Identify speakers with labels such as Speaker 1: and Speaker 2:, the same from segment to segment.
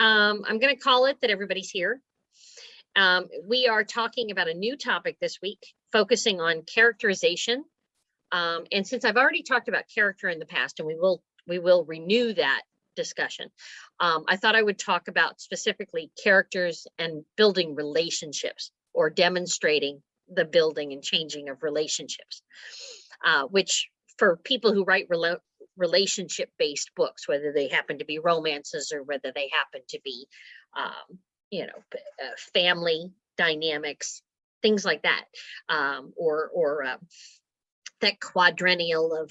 Speaker 1: I'm going to call it that everybody's here. We are talking about a new topic this week, focusing on characterization. And since I've already talked about character in the past, and we will renew that discussion, I thought I would talk about specifically characters and building relationships, or demonstrating the building and changing of relationships, which for people who write relationship-based books, whether they happen to be romances or whether they happen to be, family dynamics, things like that, or that quadrennial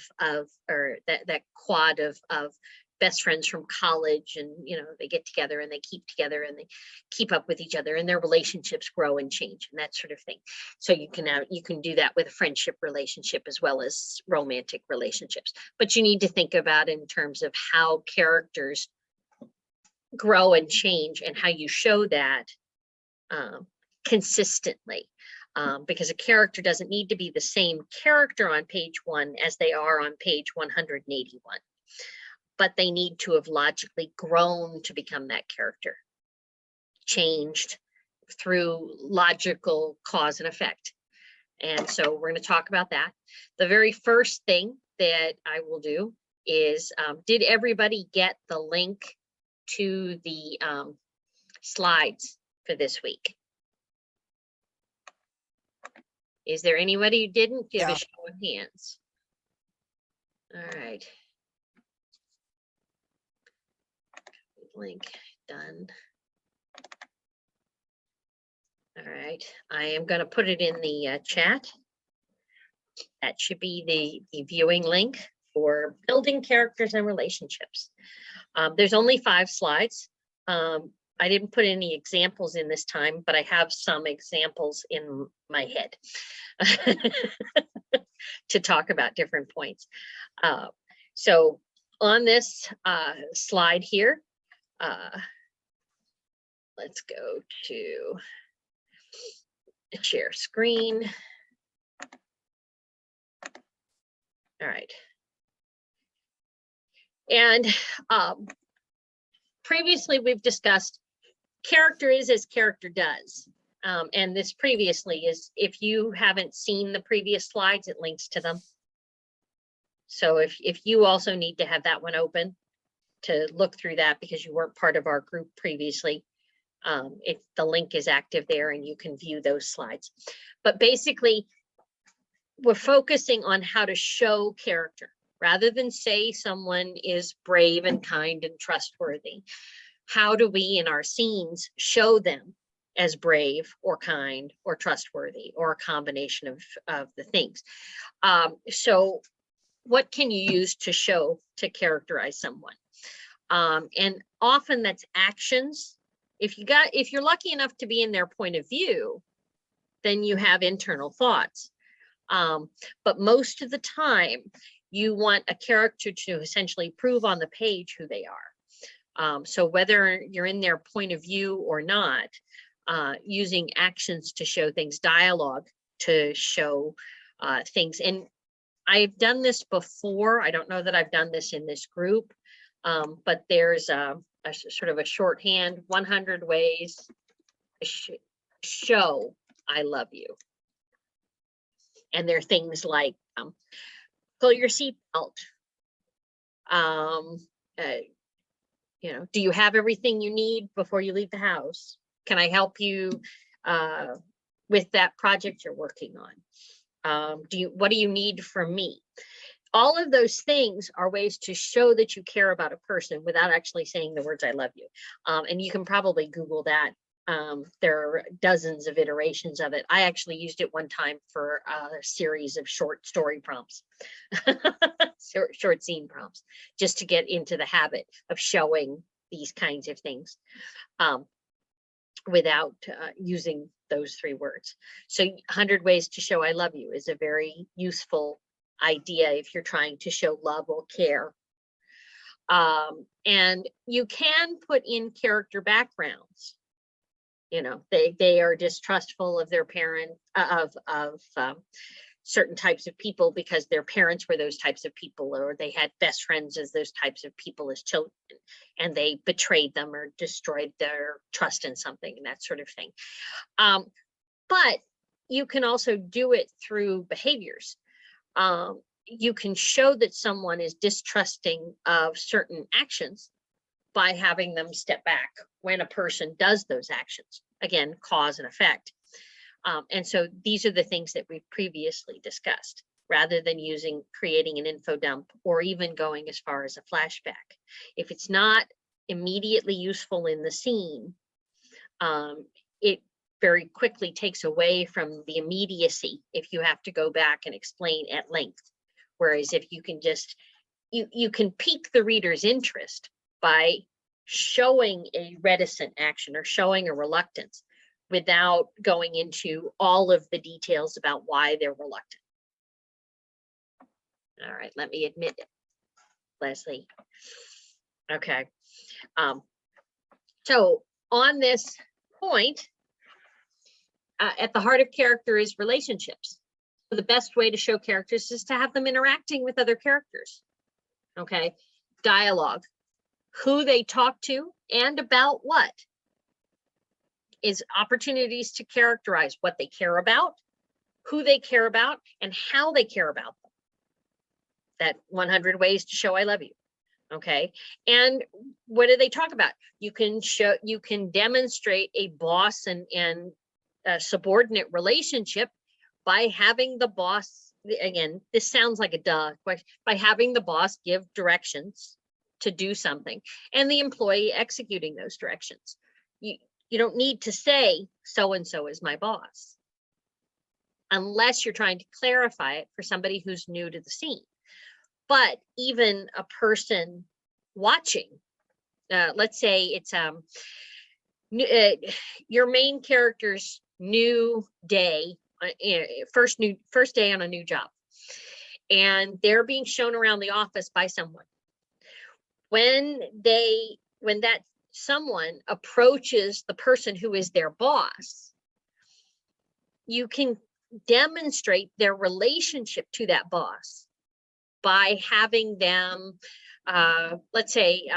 Speaker 1: or that quad of best friends from college, and they get together and they keep together and they keep up with each other, and their relationships grow and change and that sort of thing. So you can do that with a friendship relationship as well as romantic relationships, but you need to think about it in terms of how characters grow and change and how you show that consistently. Because a character doesn't need to be the same character on page 1 as they are on page 181, but they need to have logically grown to become that character, changed through logical cause and effect. And so we're going to talk about that. The very first thing that I will do is, did everybody get the link to the slides for this week? Is there anybody who didn't? Give a show of hands. All right. Link done. All right. I am going to put it in the chat. That should be the viewing link for building characters and relationships. There's only 5 slides. I didn't put any examples in this time, but I have some examples in my head to talk about different points. So on this slide here, let's go to share screen. All right. And previously we've discussed character is as character does. And this previously is, if you haven't seen the previous slides, it links to them. So if you also need to have that one open to look through that because you weren't part of our group previously, the link is active there and you can view those slides. But basically, we're focusing on how to show character rather than say someone is brave and kind and trustworthy. How do we in our scenes show them as brave or kind or trustworthy, or a combination of the things? So what can you use to characterize someone? And often that's actions. If you're lucky enough to be in their point of view, then you have internal thoughts. But most of the time, you want a character to essentially prove on the page who they are. So whether you're in their point of view or not, using actions to show things, dialogue to show things. And I've done this before. I don't know that I've done this in this group, but there's a sort of a shorthand, 100 ways to show I love you. And there are things like, pull your seatbelt. Do you have everything you need before you leave the house? Can I help you with that project you're working on? What do you need from me? All of those things are ways to show that you care about a person without actually saying the words I love you. And you can probably Google that. There are dozens of iterations of it. I actually used it one time for a series of short story prompts, short scene prompts, just to get into the habit of showing these kinds of things without using those 3 words. So 100 ways to show I love you is a very useful idea if you're trying to show love or care. And you can put in character backgrounds. They are distrustful of their parent, of certain types of people because their parents were those types of people, or they had best friends as those types of people as children, and they betrayed them or destroyed their trust in something and that sort of thing. But you can also do it through behaviors. You can show that someone is distrusting of certain actions by having them step back when a person does those actions. Again, cause and effect. And so these are the things that we've previously discussed, rather than creating an info dump or even going as far as a flashback. If it's not immediately useful in the scene, it very quickly takes away from the immediacy if you have to go back and explain at length. Whereas if you can just, you can pique the reader's interest by showing a reticent action or showing a reluctance without going into all of the details about why they're reluctant. All right, let me admit it, Leslie. Okay. So on this point, at the heart of character is relationships. So the best way to show characters is to have them interacting with other characters. Okay, dialogue, who they talk to and about what, is opportunities to characterize what they care about, who they care about, and how they care about them. That 100 ways to show I love you. Okay, and what do they talk about? You can demonstrate a boss and a subordinate relationship by having the boss, again, this sounds like a duh question, by having the boss give directions to do something and the employee executing those directions. You don't need to say so-and-so is my boss unless you're trying to clarify it for somebody who's new to the scene. But even a person watching, let's say it's your main character's new day, first day on a new job, and they're being shown around the office by someone. When that someone approaches the person who is their boss, you can demonstrate their relationship to that boss by having them, let's say,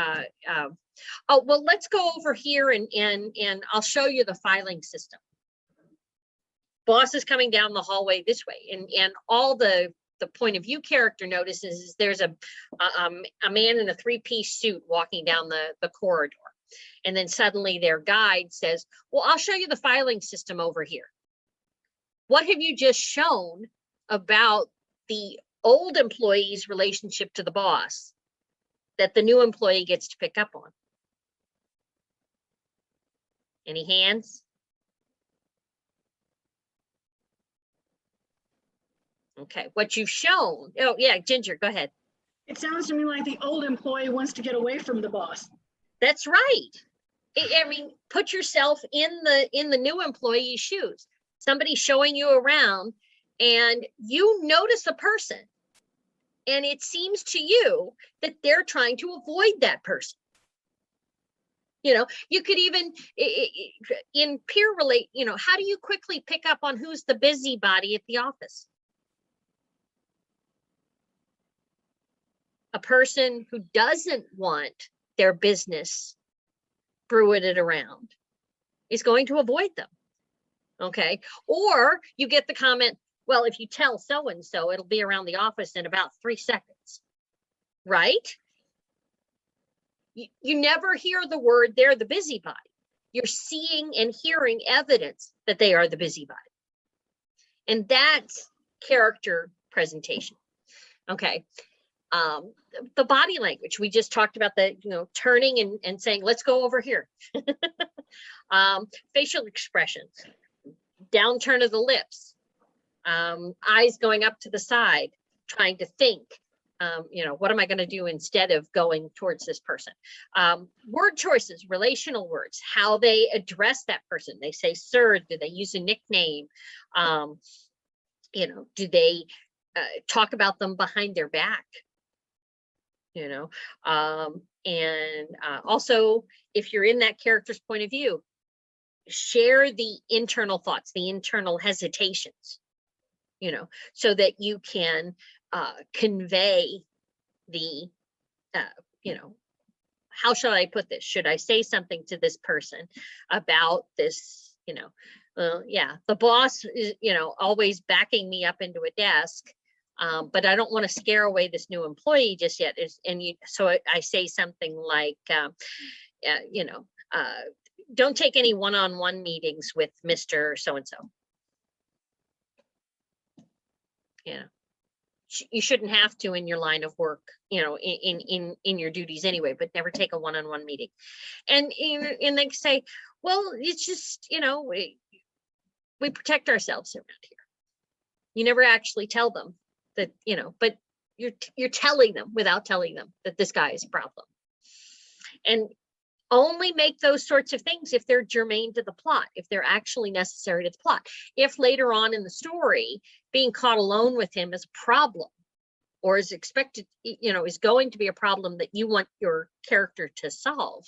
Speaker 1: oh, well, let's go over here and I'll show you the filing system. Boss is coming down the hallway this way, and all the point of view character notices is there's a man in a three-piece suit walking down the corridor. And then suddenly their guide says, well, I'll show you the filing system over here. What have you just shown about the old employee's relationship to the boss that the new employee gets to pick up on? Any hands? Okay, what you've shown, oh yeah, Ginger, go ahead.
Speaker 2: It sounds to me like the old employee wants to get away from the boss.
Speaker 1: That's right. I mean, put yourself in the new employee's shoes. Somebody showing you around and you notice a person and it seems to you that they're trying to avoid that person. You know, you could even in peer relate, you know, how do you quickly pick up on who's the busybody at the office? A person who doesn't want their business bruited around is going to avoid them. Okay, or you get the comment, well, if you tell so-and-so, it'll be around the office in about 3 seconds, right? You never hear the word they're the busybody. You're seeing and hearing evidence that they are the busybody. And that's character presentation. Okay. The body language, we just talked about the, you know, turning and saying, let's go over here. Facial expressions, downturn of the lips, eyes going up to the side, trying to think, you know, what am I going to do instead of going towards this person? Word choices, relational words, how they address that person. They say, sir, do they use a nickname? You know, do they talk about them behind their back? You know, and also, if you're in that character's point of view, share the internal thoughts, the internal hesitations. so that you can convey the, how should I put this? Should I say something to this person about this, yeah, the boss is, always backing me up into a desk, but I don't want to scare away this new employee just yet. So I say something like, don't take any one-on-one meetings with Mr. So-and-so. You shouldn't have to in your line of work, in your duties anyway, but never take a one-on-one meeting. And they say, well, it's just, we protect ourselves around here. You never actually tell them that, but you're telling them without telling them that this guy is a problem. And only make those sorts of things if they're germane to the plot, if they're actually necessary to the plot. If later on in the story, being caught alone with him is a problem, or is expected, is going to be a problem that you want your character to solve,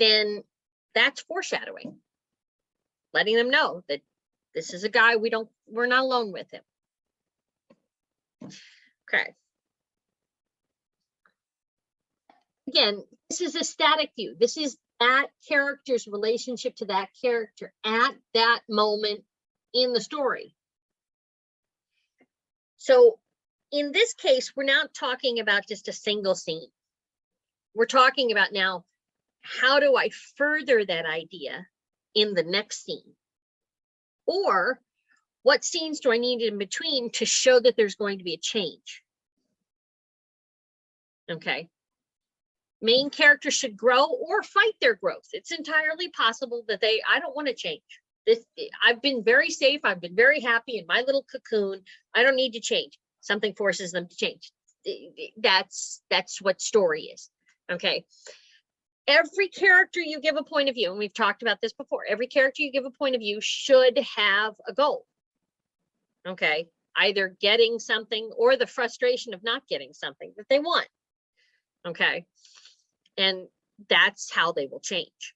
Speaker 1: then that's foreshadowing, letting them know that this is a guy we're not alone with him. Okay. Again, this is a static view. This is that character's relationship to that character at that moment in the story. So in this case, we're not talking about just a single scene. We're talking about now, how do I further that idea in the next scene? Or what scenes do I need in between to show that there's going to be a change? Okay. Main characters should grow or fight their growth. It's entirely possible that I don't want to change. I've been very safe. I've been very happy in my little cocoon. I don't need to change. Something forces them to change. That's what story is. Okay. Every character you give a point of view, and we've talked about this before, every character you give a point of view should have a goal. Okay. Either getting something or the frustration of not getting something that they want. Okay. And that's how they will change.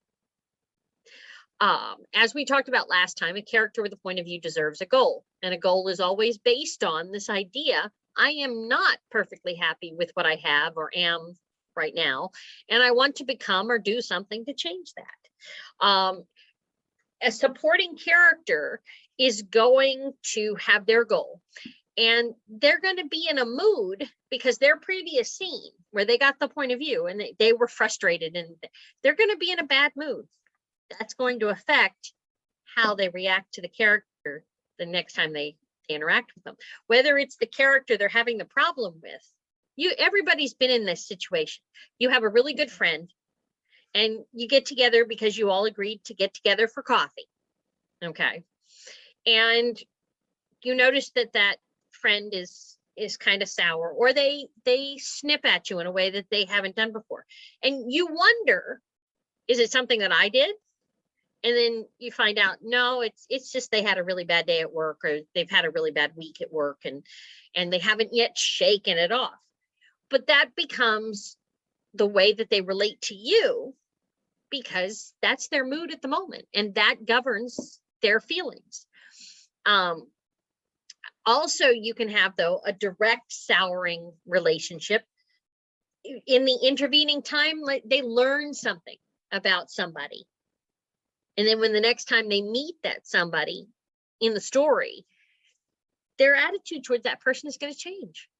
Speaker 1: As we talked about last time, a character with a point of view deserves a goal. And a goal is always based on this idea, I am not perfectly happy with what I have or am right now, and I want to become or do something to change that. A supporting character is going to have their goal. And they're going to be in a mood because their previous scene where they got the point of view and they were frustrated, and they're going to be in a bad mood. That's going to affect how they react to the character the next time they interact with them. Whether it's the character they're having the problem with, everybody's been in this situation. You have a really good friend and you get together because you all agreed to get together for coffee. Okay. And you notice that friend is kind of sour, or they snip at you in a way that they haven't done before, and you wonder, is it something that I did? And then you find out, no, it's just they had a really bad day at work, or they've had a really bad week at work, and they haven't yet shaken it off. But that becomes the way that they relate to you, because that's their mood at the moment, and that governs their feelings. Also, you can have, though, a direct souring relationship. In the intervening time, they learn something about somebody. And then when the next time they meet that somebody in the story, their attitude towards that person is going to change.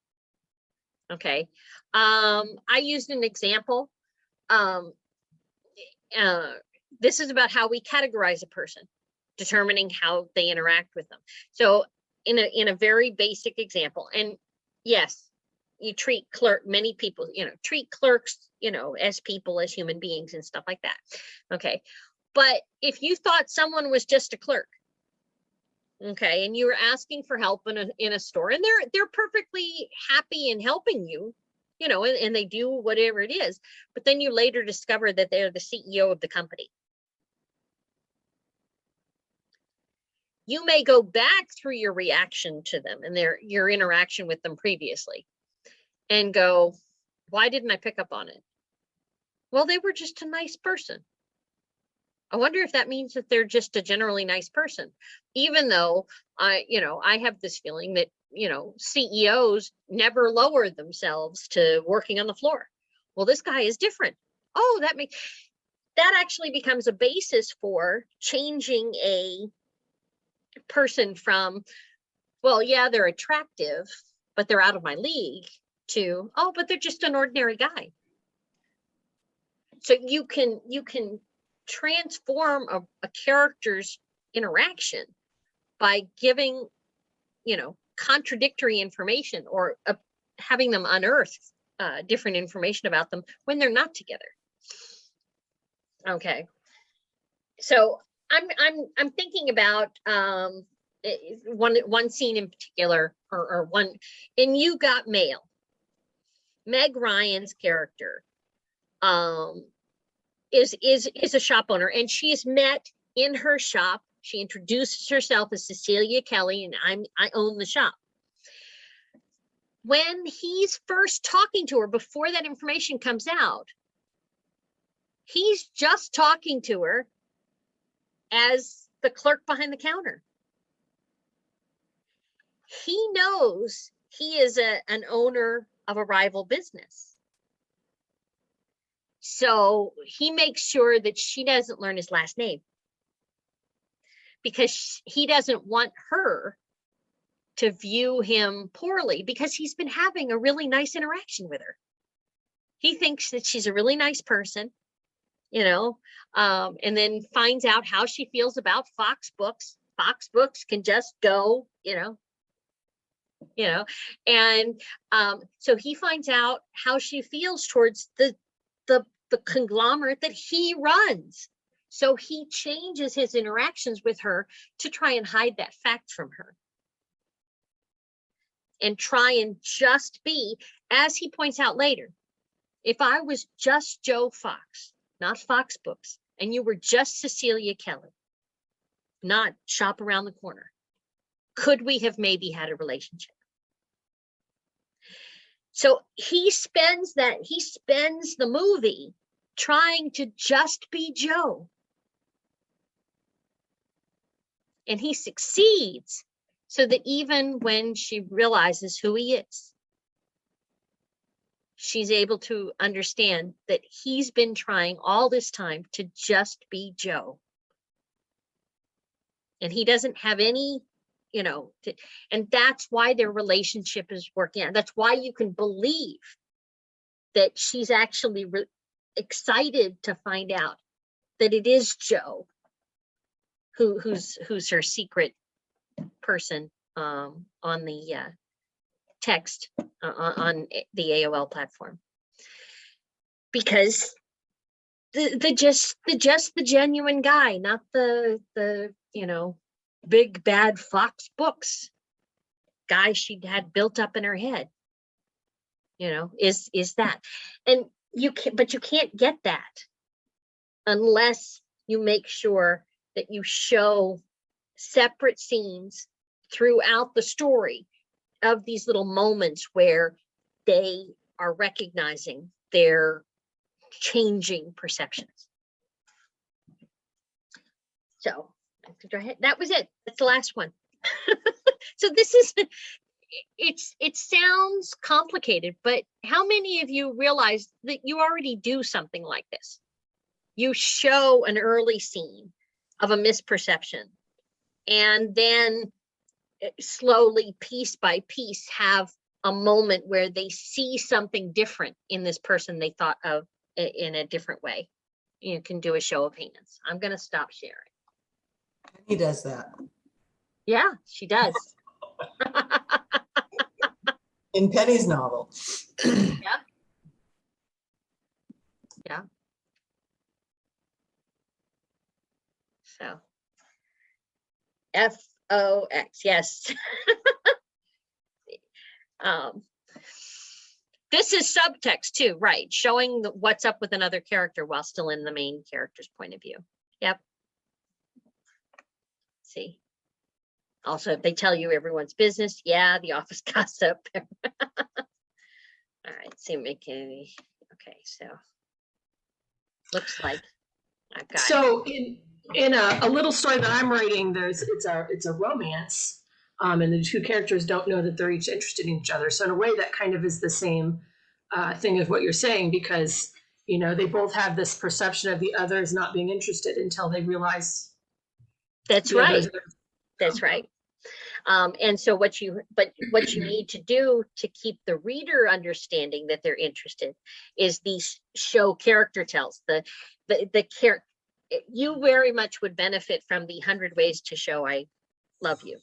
Speaker 1: Okay. I used an example. This is about how we categorize a person, determining how they interact with them. So in a very basic example, and yes, you treat many people, treat clerks, as people, as human beings and stuff like that. Okay. But if you thought someone was just a clerk, okay, and you were asking for help in a store, and they're perfectly happy in helping you, and they do whatever it is, but then you later discover that they're the CEO of the company. You may go back through your reaction to them and your interaction with them previously and go, why didn't I pick up on it? Well, they were just a nice person. I wonder if that means that they're just a generally nice person, even though I have this feeling that, CEOs never lower themselves to working on the floor. Well, this guy is different. Oh, that actually becomes a basis for changing a person from, well, yeah, they're attractive, but they're out of my league, to, oh, but they're just an ordinary guy. So you can transform a character's interaction by giving, contradictory information, or having them unearth different information about them when they're not together. Okay. So I'm thinking about one scene in particular, or one in You Got Mail. Meg Ryan's character is a shop owner, and she's met in her shop. She introduces herself as Cecilia Kelly, and I own the shop. When he's first talking to her, before that information comes out, he's just talking to her as the clerk behind the counter. He knows he is an owner of a rival business. So he makes sure that she doesn't learn his last name, because he doesn't want her to view him poorly, because he's been having a really nice interaction with her. He thinks that she's a really nice person, and then finds out how she feels about Fox Books. Fox Books can just go, and so he finds out how she feels towards the conglomerate that he runs. So he changes his interactions with her to try and hide that fact from her, and try and just be, as he points out later, if I was just Joe Fox, not Fox Books, and you were just Cecilia Kelly, not Shop Around the Corner, could we have maybe had a relationship? So he spends the movie trying to just be Joe. And he succeeds, so that even when she realizes who he is, she's able to understand that he's been trying all this time to just be Joe. And he doesn't have any, and that's why their relationship is working out. That's why you can believe that she's actually excited to find out that it is Joe who's her secret person on the text on the AOL platform, because the genuine guy, not the big bad Fox Books guy she had built up in her head, is that. And you can't get that unless you make sure that you show separate scenes throughout the story of these little moments where they are recognizing their changing perceptions. So that was it. That's the last one. So this is, it sounds complicated, but how many of you realize that you already do something like this? You show an early scene of a misperception, and then slowly, piece by piece, have a moment where they see something different in this person they thought of in a different way. You can do a show of hands. I'm going to stop sharing.
Speaker 3: He does that.
Speaker 1: Yeah, she does.
Speaker 3: In Penny's novel.
Speaker 1: Yeah. Yeah. So FOX, yes. This is subtext too, right? Showing what's up with another character while still in the main character's point of view. Yep. See. Also, if they tell you everyone's business, yeah, the office gossip. All right, see, okay, so looks like I've got
Speaker 4: So in a little story that I'm writing, it's a romance, and the two characters don't know that they're each interested in each other. So in a way, that kind of is the same thing as what you're saying, because they both have this perception of the others not being interested until they realize
Speaker 1: that's
Speaker 4: the
Speaker 1: right.
Speaker 4: others are.
Speaker 1: That's right. And so what you need to do to keep the reader understanding that they're interested is these show character tells. The character, you very much would benefit from the 100 Ways to Show I Love You,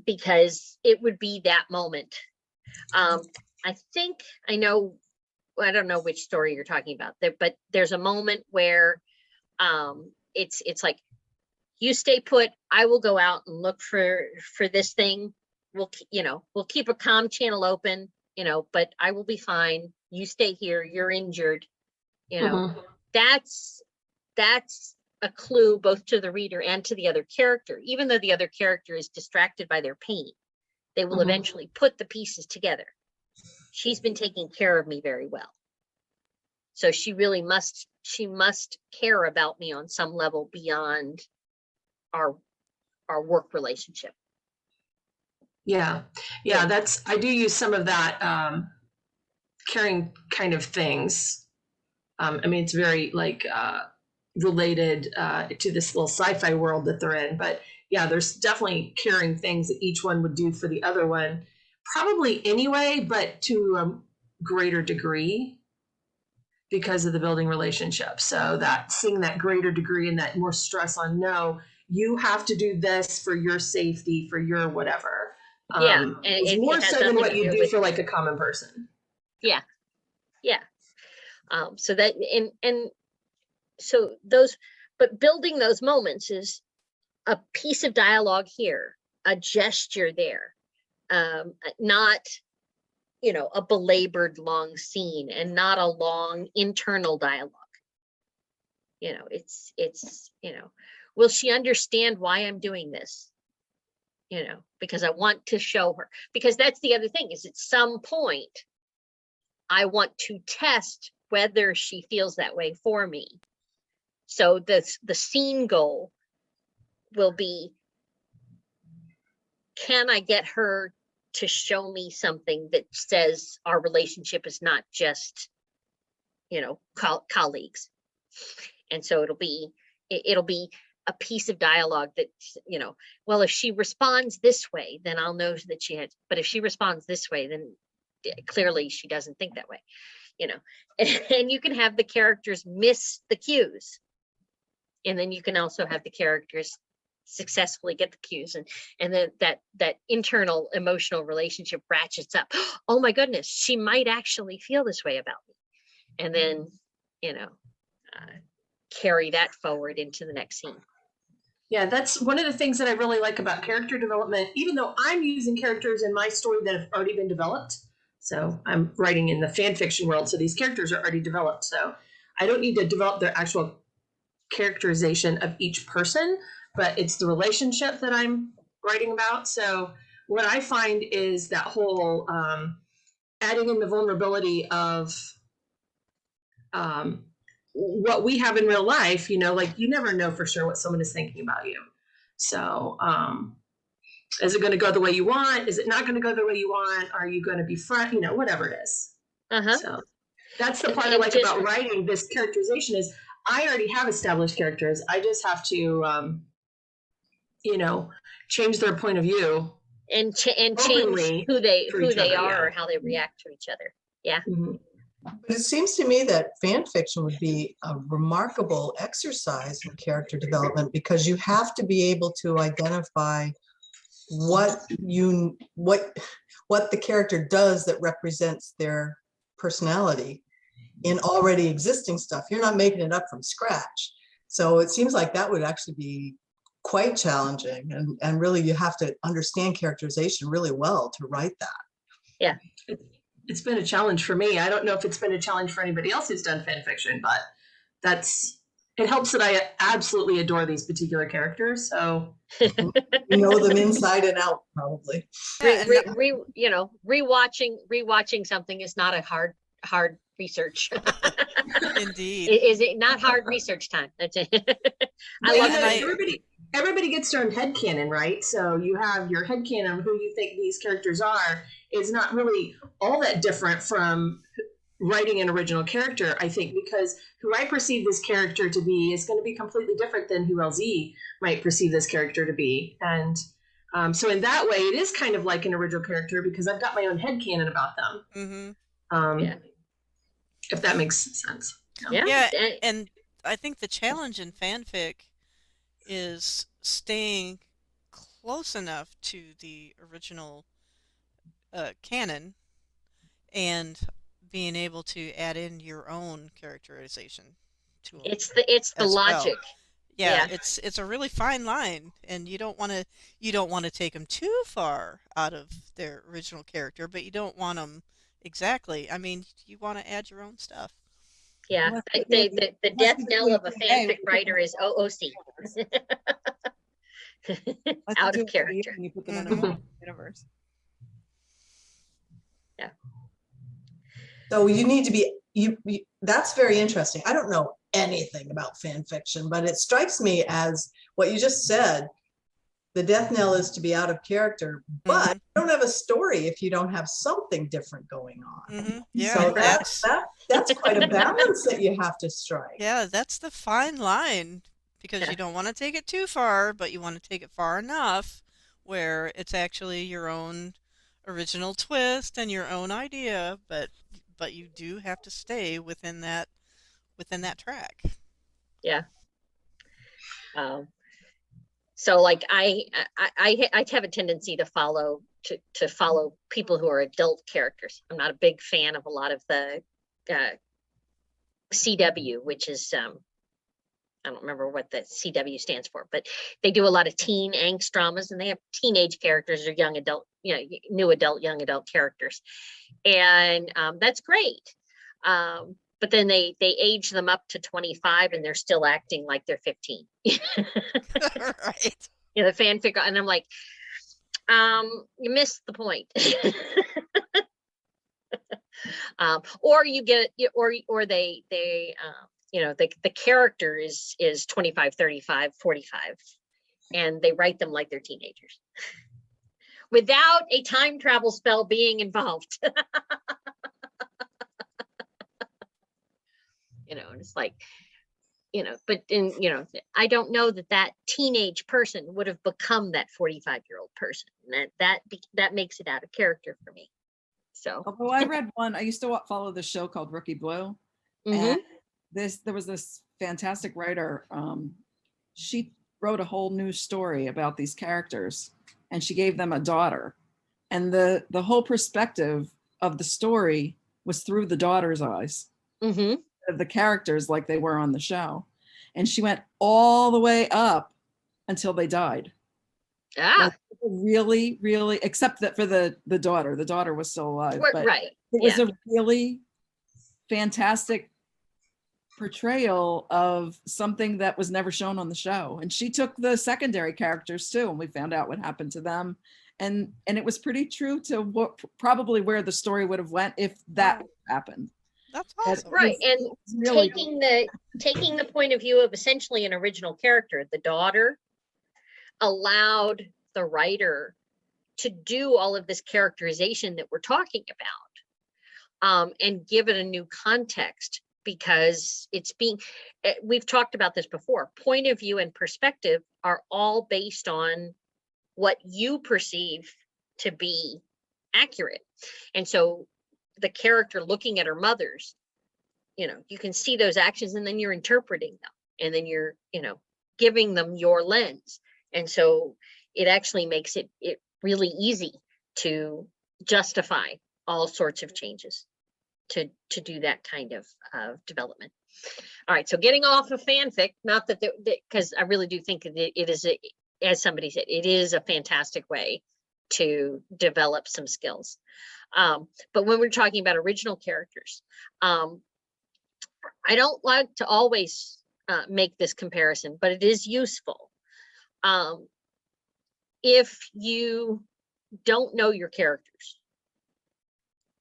Speaker 1: because it would be that moment. I think I know. I don't know which story you're talking about there, but there's a moment where it's like, you stay put, I will go out and look for this thing. We'll keep a comm channel open, but I will be fine. You stay here, you're injured. That's a clue both to the reader and to the other character. Even though the other character is distracted by their pain, they will eventually put the pieces together. She's been taking care of me very well. So she really must care about me on some level beyond our work relationship.
Speaker 4: Yeah. I do use some of that caring kind of things. It's very related to this little sci-fi world that they're in, but yeah, there's definitely caring things that each one would do for the other one, probably anyway, but to a greater degree because of the building relationship. So that seeing that greater degree and that more stress on, no, you have to do this for your safety, for your whatever.
Speaker 1: And
Speaker 4: it's more so than what you do for like a common person.
Speaker 1: Yeah. So that and so those, but building those moments is a piece of dialogue here, a gesture there, not a belabored long scene, and not a long internal dialogue. It's will she understand why I'm doing this? Because I want to show her, because that's the other thing, is at some point I want to test whether she feels that way for me. So the scene goal will be, can I get her to show me something that says our relationship is not just, colleagues? And so it'll be a piece of dialogue that, well, if she responds this way, then I'll know that she has, but if she responds this way, then clearly she doesn't think that way, and you can have the characters miss the cues. And then you can also have the characters successfully get the cues, and then that internal emotional relationship ratchets up. Oh my goodness, she might actually feel this way about me. And then, carry that forward into the next scene.
Speaker 4: Yeah, that's one of the things that I really like about character development, even though I'm using characters in my story that have already been developed. So I'm writing in the fan fiction world, so these characters are already developed. So I don't need to develop their actual characterization of each person, but it's the relationship that I'm writing about. So what I find is that whole adding in the vulnerability of what we have in real life, you never know for sure what someone is thinking about you. So is it going to go the way you want? Is it not going to go the way you want? Are you going to be whatever it is. So that's the part I like about writing this characterization is I already have established characters. I just have to, change their point of view
Speaker 1: and change who they are or how they react to each other. Yeah.
Speaker 3: But it seems to me that fan fiction would be a remarkable exercise in character development, because you have to be able to identify what the character does that represents their personality in already existing stuff. You're not making it up from scratch. So it seems like that would actually be quite challenging, and really you have to understand characterization really well to write that.
Speaker 1: Yeah.
Speaker 4: It's been a challenge for me. I don't know if it's been a challenge for anybody else who's done fan fiction, but it helps that I absolutely adore these particular characters. So
Speaker 3: you know them inside and out, probably.
Speaker 1: Rewatching something is not a hard research.
Speaker 5: Indeed.
Speaker 1: Is it not hard research time? That's it. I
Speaker 4: Well,
Speaker 1: love
Speaker 4: you know,
Speaker 1: it.
Speaker 4: everybody gets their own headcanon, right? So you have your headcanon of who you think these characters are is not really all that different from writing an original character, I think, because who I perceive this character to be is going to be completely different than who LZ might perceive this character to be. And so in that way, it is kind of like an original character because I've got my own headcanon about them.
Speaker 5: Mm-hmm.
Speaker 1: Yeah.
Speaker 4: If that makes sense.
Speaker 1: Yeah.
Speaker 5: Yeah, and I think the challenge in fanfic is staying close enough to the original canon and being able to add in your own characterization to them
Speaker 1: It's the
Speaker 5: as well.
Speaker 1: logic.
Speaker 5: Yeah,
Speaker 1: Yeah.
Speaker 5: it's a really fine line, and you don't want to take them too far out of their original character, but you don't want them exactly. I mean, you want to add your own stuff.
Speaker 1: Yeah. The death knell of a fanfic writer is OOC. Out of character.
Speaker 6: You put them in
Speaker 5: Mhm.
Speaker 6: a universe.
Speaker 1: Yeah.
Speaker 3: So you need to be, that's very interesting. I don't know anything about fan fiction, but it strikes me as what you just said. The death knell is to be out of character, but you don't have a story if you don't have something different going on.
Speaker 5: Mm-hmm. Yeah,
Speaker 3: So
Speaker 5: and
Speaker 3: that's quite a balance that you have to strike.
Speaker 5: yeah, that's the fine line because you don't want to take it too far, but you want to take it far enough where it's actually your own original twist and your own idea, but you do have to stay within that track.
Speaker 1: Yeah. So like I have a tendency to follow people who are adult characters. I'm not a big fan of a lot of the CW, which is I don't remember what the CW stands for, but they do a lot of teen angst dramas, and they have teenage characters or young adult, new adult, young adult characters, and that's great. But then they age them up to 25, and they're still acting like they're 15.
Speaker 5: Right.
Speaker 1: The fanfic, and I'm like, you missed the point. Or you get, or they the character is 25, 35, 45, and they write them like they're teenagers without a time travel spell being involved. And it's like, but I don't know that teenage person would have become that 45-year-old person. That makes it out of character for me. So,
Speaker 6: although I read one, I used to follow this show called Rookie Blue, and there was this fantastic writer. She wrote a whole new story about these characters, and she gave them a daughter, and the whole perspective of the story was through the daughter's eyes. Of the characters like they were on the show, and she went all the way up until they died. Like, really, really, except that for the daughter was still alive, but
Speaker 1: right.
Speaker 6: It was a really fantastic portrayal of something that was never shown on the show. And she took the secondary characters too, and we found out what happened to them, and it was pretty true to what probably where the story would have went if that happened.
Speaker 5: That's awesome.
Speaker 1: Right. And really taking the point of view of essentially an original character, the daughter allowed the writer to do all of this characterization that we're talking about, and give it a new context, because we've talked about this before. Point of view and perspective are all based on what you perceive to be accurate. And so the character looking at her mother's, you can see those actions, and then you're interpreting them, and then you're, giving them your lens. And so it actually makes it really easy to justify all sorts of changes to do that kind of development. All right, so getting off of fanfic, not that because I really do think it is, as somebody said, it is a fantastic way to develop some skills. But when we're talking about original characters, I don't like to always make this comparison, but it is useful. If you don't know your characters,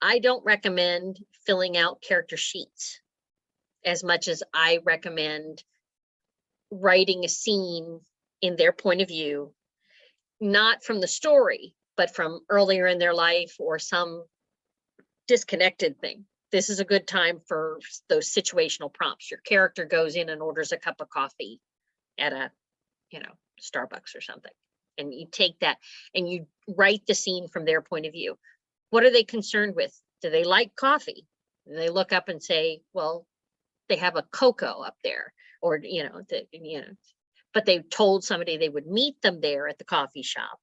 Speaker 1: I don't recommend filling out character sheets as much as I recommend writing a scene in their point of view, not from the story, but from earlier in their life or some disconnected thing. This is a good time for those situational prompts. Your character goes in and orders a cup of coffee at a, Starbucks or something. And you take that and you write the scene from their point of view. What are they concerned with? Do they like coffee? And they look up and say, well, they have a cocoa up there, or, but they told somebody they would meet them there at the coffee shop,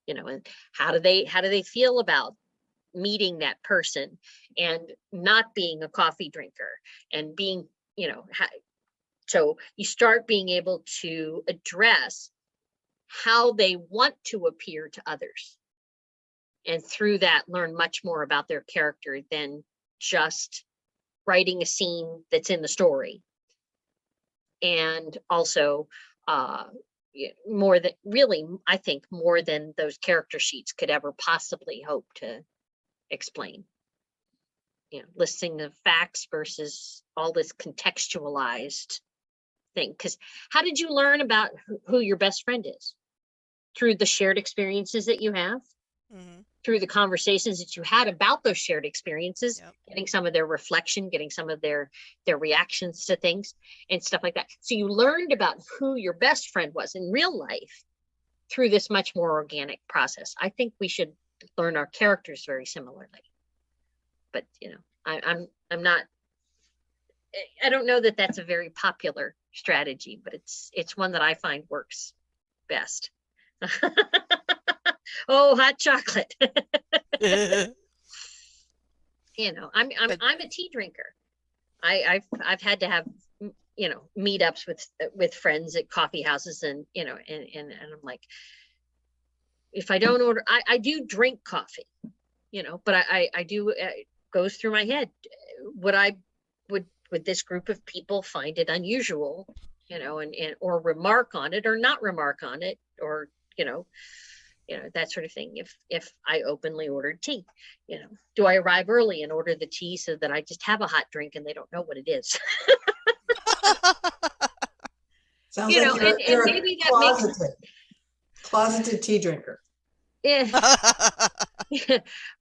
Speaker 1: and how do they feel about meeting that person and not being a coffee drinker and being, so you start being able to address how they want to appear to others. And through that, learn much more about their character than just writing a scene that's in the story. And also, more than really, I think more than those character sheets could ever possibly hope to explain. Listing the facts versus all this contextualized thing. Because how did you learn about who your best friend is? Through the shared experiences that you have, through the conversations that you had about those shared experiences, getting some of their reflection, getting some of their reactions to things and stuff like that. So you learned about who your best friend was in real life through this much more organic process. I think we should learn our characters very similarly. But I'm not. I don't know that that's a very popular strategy, but it's one that I find works best. Oh, hot chocolate. I'm a tea drinker. I've had to have meetups with friends at coffee houses, and and I'm like, if I don't order, I do drink coffee, but I do, it goes through my head. Would this group of people find it unusual, and or remark on it or not remark on it, or that sort of thing. If I openly ordered tea, do I arrive early and order the tea so that I just have a hot drink and they don't know what it is?
Speaker 3: Sounds like you're
Speaker 1: and maybe
Speaker 3: a closeted tea drinker.
Speaker 1: Yeah.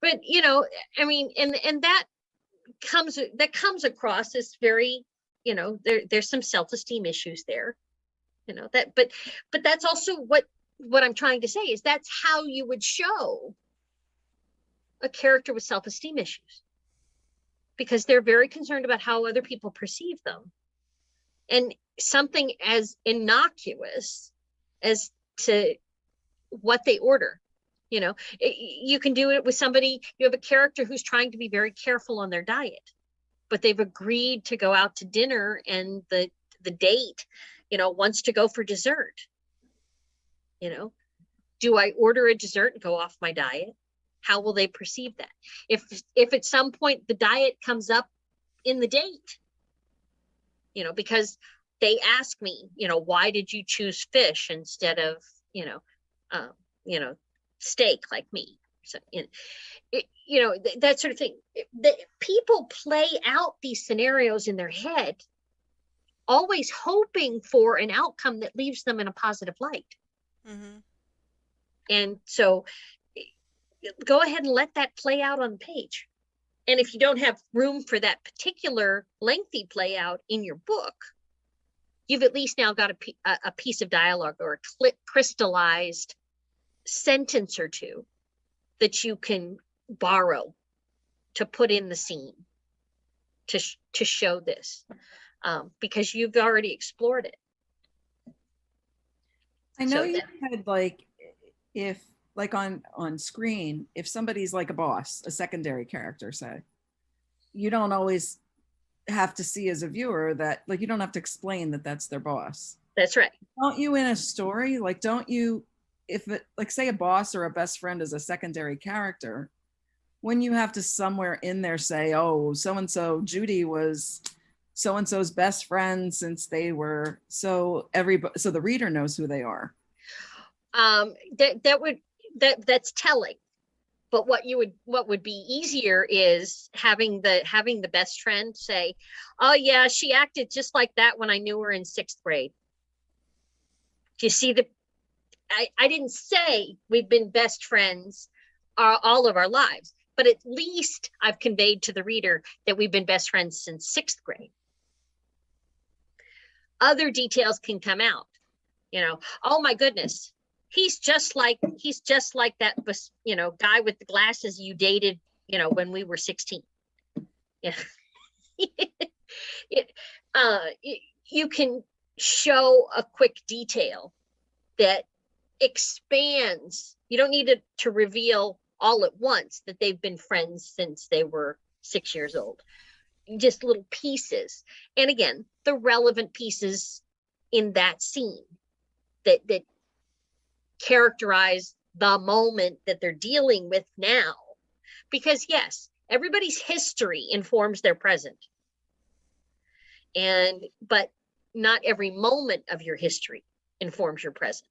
Speaker 1: But and that comes across as very, there's some self-esteem issues there, but that's also what I'm trying to say is that's how you would show a character with self-esteem issues, because they're very concerned about how other people perceive them. And something as innocuous as to what they order, you can do it with somebody. You have a character who's trying to be very careful on their diet, but they've agreed to go out to dinner, and the date, wants to go for dessert. Do I order a dessert and go off my diet? How will they perceive that? If at some point the diet comes up in the date, because they ask me, why did you choose fish instead of, steak like me? So, that sort of thing. People play out these scenarios in their head, always hoping for an outcome that leaves them in a positive light. And so go ahead and let that play out on the page. And if you don't have room for that particular lengthy play out in your book, you've at least now got a piece of dialogue or a crystallized sentence or two that you can borrow to put in the scene to show this, because you've already explored it.
Speaker 6: I know you had if on screen, if somebody's like a boss, a secondary character, say, you don't always have to see as a viewer that, you don't have to explain that that's their boss.
Speaker 1: That's right.
Speaker 6: Don't you in a story, don't you, if it, say a boss or a best friend is a secondary character, when you have to somewhere in there say, oh, so-and-so Judy was so-and-so's best friend since they were, so the reader knows who they are.
Speaker 1: That's telling. But what would be easier is having the best friend say, oh yeah, she acted just like that when I knew her in 6th grade. Do you see I didn't say we've been best friends all of our lives, but at least I've conveyed to the reader that we've been best friends since 6th grade. Other details can come out, oh my goodness, he's just like that, guy with the glasses you dated, when we were 16. Yeah. You can show a quick detail that expands. You don't need to reveal all at once that they've been friends since they were 6 years old. Just little pieces. And again, the relevant pieces in that scene that characterize the moment that they're dealing with now. Because yes, everybody's history informs their present. But not every moment of your history informs your present.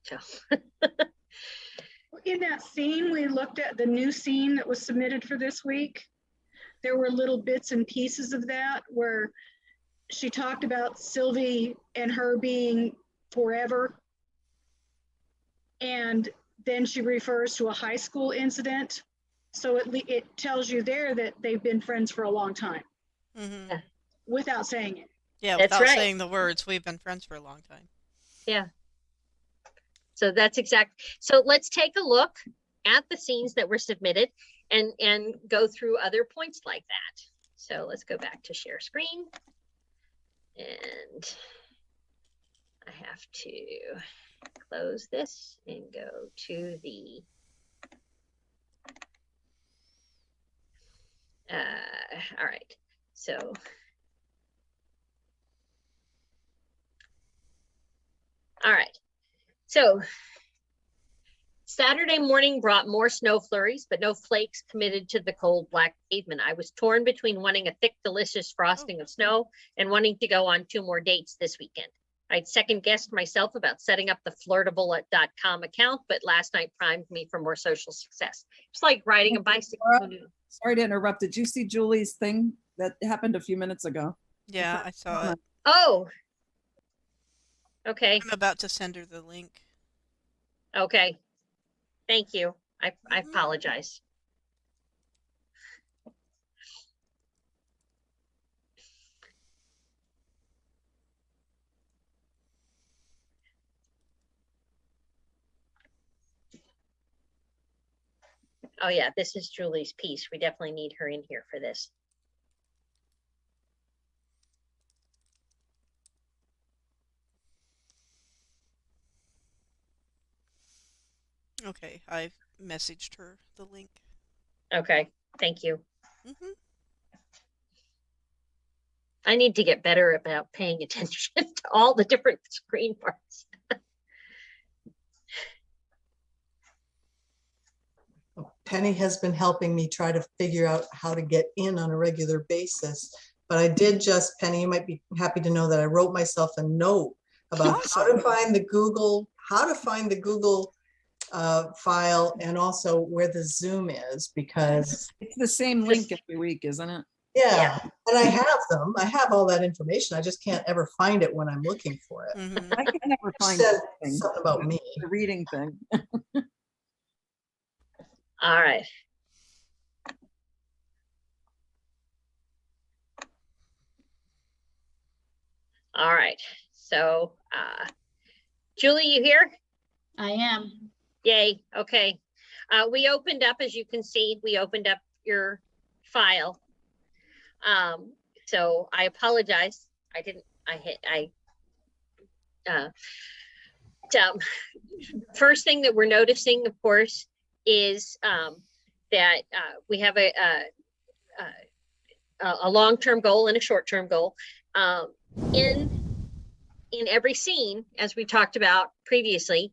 Speaker 1: So
Speaker 2: In that scene, we looked at the new scene that was submitted for this week. There were little bits and pieces of that where she talked about Sylvie and her being forever. And then she refers to a high school incident. So it tells you there that they've been friends for a long time.
Speaker 5: Mm-hmm.
Speaker 1: Yeah.
Speaker 2: Without saying it.
Speaker 5: Yeah,
Speaker 1: That's
Speaker 5: without
Speaker 1: right.
Speaker 5: saying the words, we've been friends for a long time.
Speaker 1: Yeah. So that's exact. So let's take a look at the scenes that were submitted and go through other points like that. So let's go back to share screen. And I have to close this and go to the all right. So all right. So Saturday morning brought more snow flurries, but no flakes committed to the cold black pavement. I was torn between wanting a thick, delicious frosting of snow and wanting to go on 2 more dates this weekend. I'd second guessed myself about setting up the flirtable.com account, but last night primed me for more social success. It's like riding a bicycle.
Speaker 6: Sorry to interrupt. Did you see Julie's thing that happened a few minutes ago?
Speaker 5: Yeah, I saw it.
Speaker 1: Oh, okay.
Speaker 5: I'm about to send her the link.
Speaker 1: Okay. Thank you. I apologize. Oh yeah, this is Julie's piece. We definitely need her in here for this.
Speaker 5: Okay, I've messaged her the link.
Speaker 1: Okay, thank you.
Speaker 5: Mm-hmm.
Speaker 1: I need to get better about paying attention to all the different screen parts.
Speaker 3: Penny has been helping me try to figure out how to get in on a regular basis. But I did just, Penny, you might be happy to know that I wrote myself a note about how to find the Google file and also where the Zoom is, because
Speaker 6: It's the same link every week, isn't it?
Speaker 3: yeah, and I have them. I have all that information. I just can't ever find it when I'm looking for it.
Speaker 5: Mm-hmm.
Speaker 6: I can never find
Speaker 3: Said
Speaker 6: anything.
Speaker 3: something about me.
Speaker 6: The reading thing.
Speaker 1: All right. All right. So, Julie, you here?
Speaker 7: I am.
Speaker 1: Yay. Okay. We opened up, as you can see, we opened up your file. So I apologize. First thing that we're noticing, of course, is that we have a long-term goal and a short-term goal. In every scene, as we talked about previously,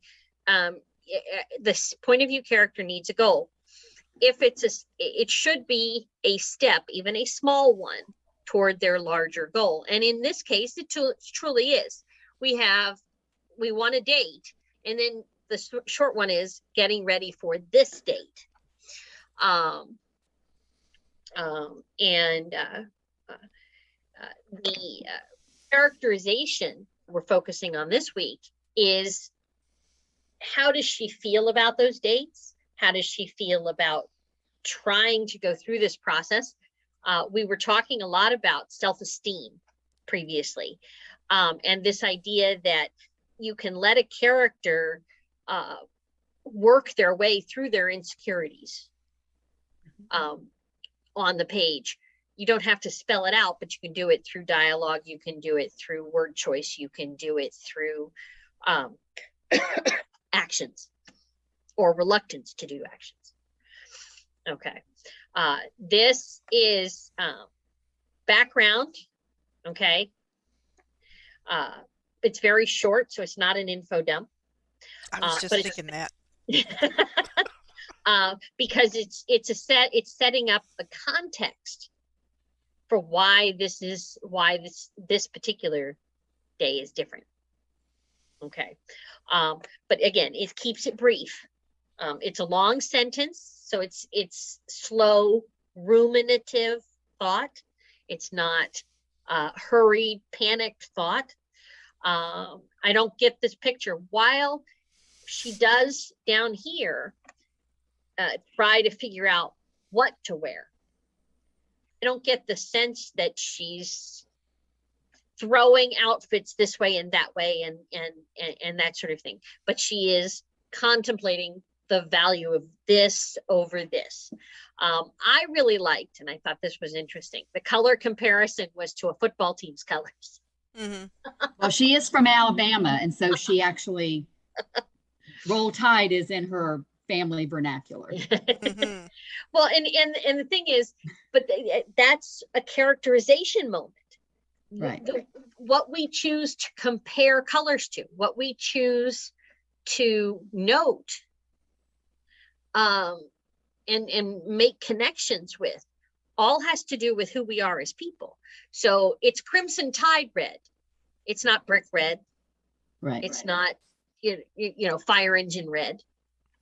Speaker 1: this point of view character needs a goal. If it should be a step, even a small one, toward their larger goal. And in this case, it truly is. We want a date, and then short one is getting ready for this date. The characterization we're focusing on this week is, how does she feel about those dates? How does she feel about trying to go through this process? We were talking a lot about self-esteem previously, and this idea that you can let a character work their way through their insecurities on the page. You don't have to spell it out, but you can do it through dialogue. You can do it through word choice. You can do it through actions or reluctance to do actions. Okay. This is background. Okay. It's very short, so it's not an info dump.
Speaker 5: I was just thinking that.
Speaker 1: Because it's setting up the context for why this particular day is different. Okay. But again, it keeps it brief. It's a long sentence, so it's slow, ruminative thought. It's not hurried, panicked thought. I don't get this picture. While she does down here try to figure out what to wear, I don't get the sense that she's throwing outfits this way and that way and that sort of thing. But she is contemplating the value of this over this. I really liked, and I thought this was interesting, the color comparison was to a football team's colors.
Speaker 5: Mm-hmm.
Speaker 7: Well, she is from Alabama, and so she actually, Roll Tide is in her family vernacular.
Speaker 5: Mm-hmm.
Speaker 1: Well, and the thing is, but that's a characterization moment.
Speaker 7: Right.
Speaker 1: What we choose to compare colors to, what we choose to note, and make connections with, all has to do with who we are as people. So it's Crimson Tide red. It's not brick red.
Speaker 7: Right.
Speaker 1: It's not, you know, fire engine red.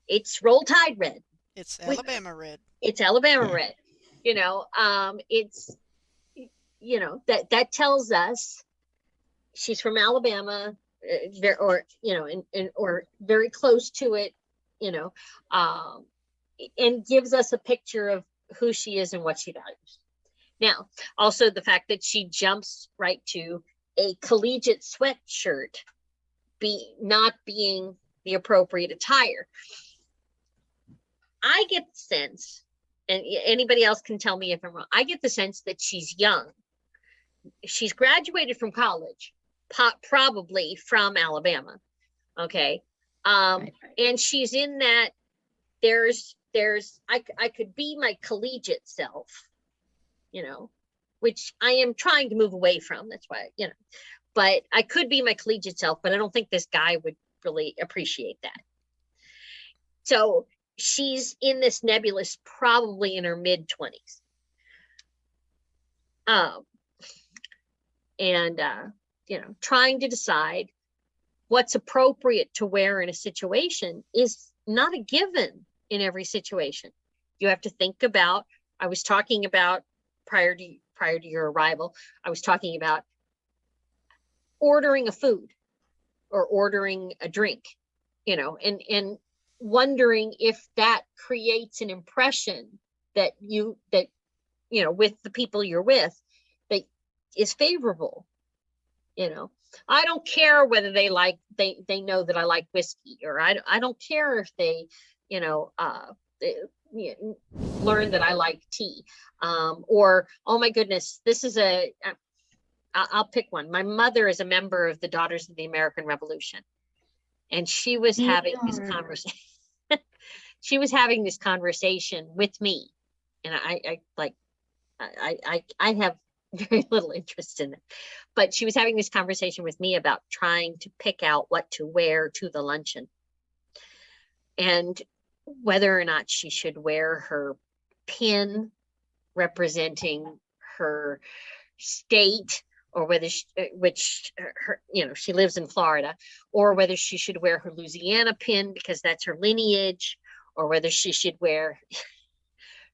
Speaker 1: It's Roll Tide red.
Speaker 5: It's Alabama red.
Speaker 1: It's Alabama red. You know, it's, you know, that tells us she's from Alabama, or, you know, or very close to it, you know, and gives us a picture of who she is and what she values. Now, also the fact that she jumps right to a collegiate sweatshirt not being the appropriate attire. I get the sense, and anybody else can tell me if I'm wrong, I get the sense that she's young. She's graduated from college, probably from Alabama. Okay. And she's in that I could be my collegiate self, you know, which I am trying to move away from. That's why, you know, but I could be my collegiate self, but I don't think this guy would really appreciate that. So she's in this nebulous, probably in her mid-20s. You know, trying to decide what's appropriate to wear in a situation is not a given in every situation. You have to think about, I was talking about prior to your arrival, I was talking about ordering a food or ordering a drink, you know, and wondering if that creates an impression that you know, with the people you're with, that is favorable. You know, I don't care whether they know that I like whiskey, or I don't care if they, you know, learn that I like tea, or, oh my goodness, this is I'll pick one. My mother is a member of the Daughters of the American Revolution, and she was having this conversation. She was having this conversation with me, and I have very little interest in it, but she was having this conversation with me about trying to pick out what to wear to the luncheon, and whether or not she should wear her pin representing her state, or whether she, which her, you know, she lives in Florida, or whether she should wear her Louisiana pin because that's her lineage, or whether she should wear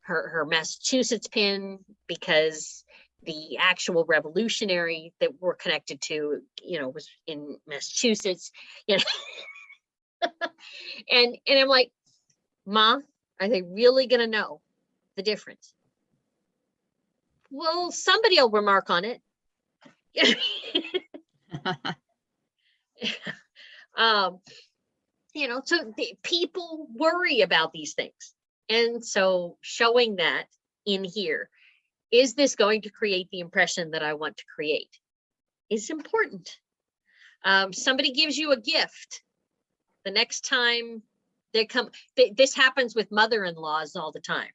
Speaker 1: her Massachusetts pin because the actual revolutionary that we're connected to, you know, was in Massachusetts, you know. and I'm like, Ma, are they really gonna know the difference? Well, somebody will remark on it. You know, so people worry about these things. And so showing that in here, is this going to create the impression that I want to create, is important. Somebody gives you a gift. The next time they come, this happens with mother-in-laws all the time.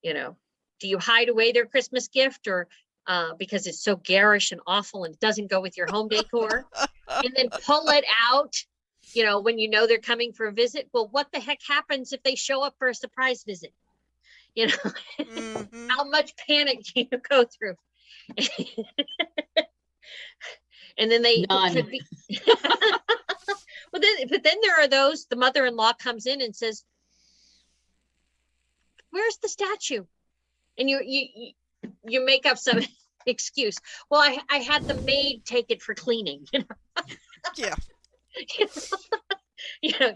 Speaker 1: You know, do you hide away their Christmas gift, or because it's so garish and awful and it doesn't go with your home decor, and then pull it out, you know, when you know they're coming for a visit? Well, what the heck happens if they show up for a surprise visit? You know, how much panic do you go through? And then they could be well, but then there are those, the mother-in-law comes in and says, where's the statue? And you make up some excuse. Well, I had the maid take it for cleaning. You know?
Speaker 5: Yeah.
Speaker 1: You know,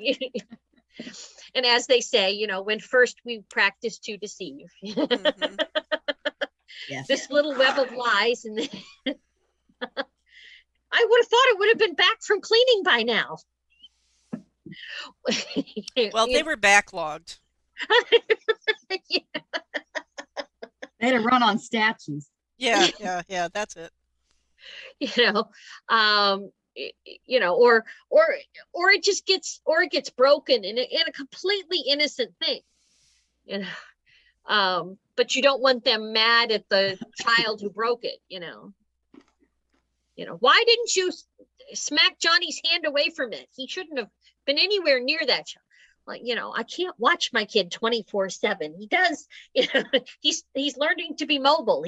Speaker 1: and as they say, you know, when first we practice to deceive.
Speaker 5: Mhm.
Speaker 7: Yes.
Speaker 1: This little web of lies, and I would have thought it would have been back from cleaning by now.
Speaker 5: Well, they were backlogged.
Speaker 1: Yeah.
Speaker 7: They had to run on statues.
Speaker 5: Yeah, that's it.
Speaker 1: You know, you know, or it just gets, or it gets broken in a completely innocent thing, you know. But you don't want them mad at the child who broke it, you know. You know, why didn't you smack Johnny's hand away from it? He shouldn't have been anywhere near that child. Like, you know, I can't watch my kid 24/7. He does, you know, he's learning to be mobile.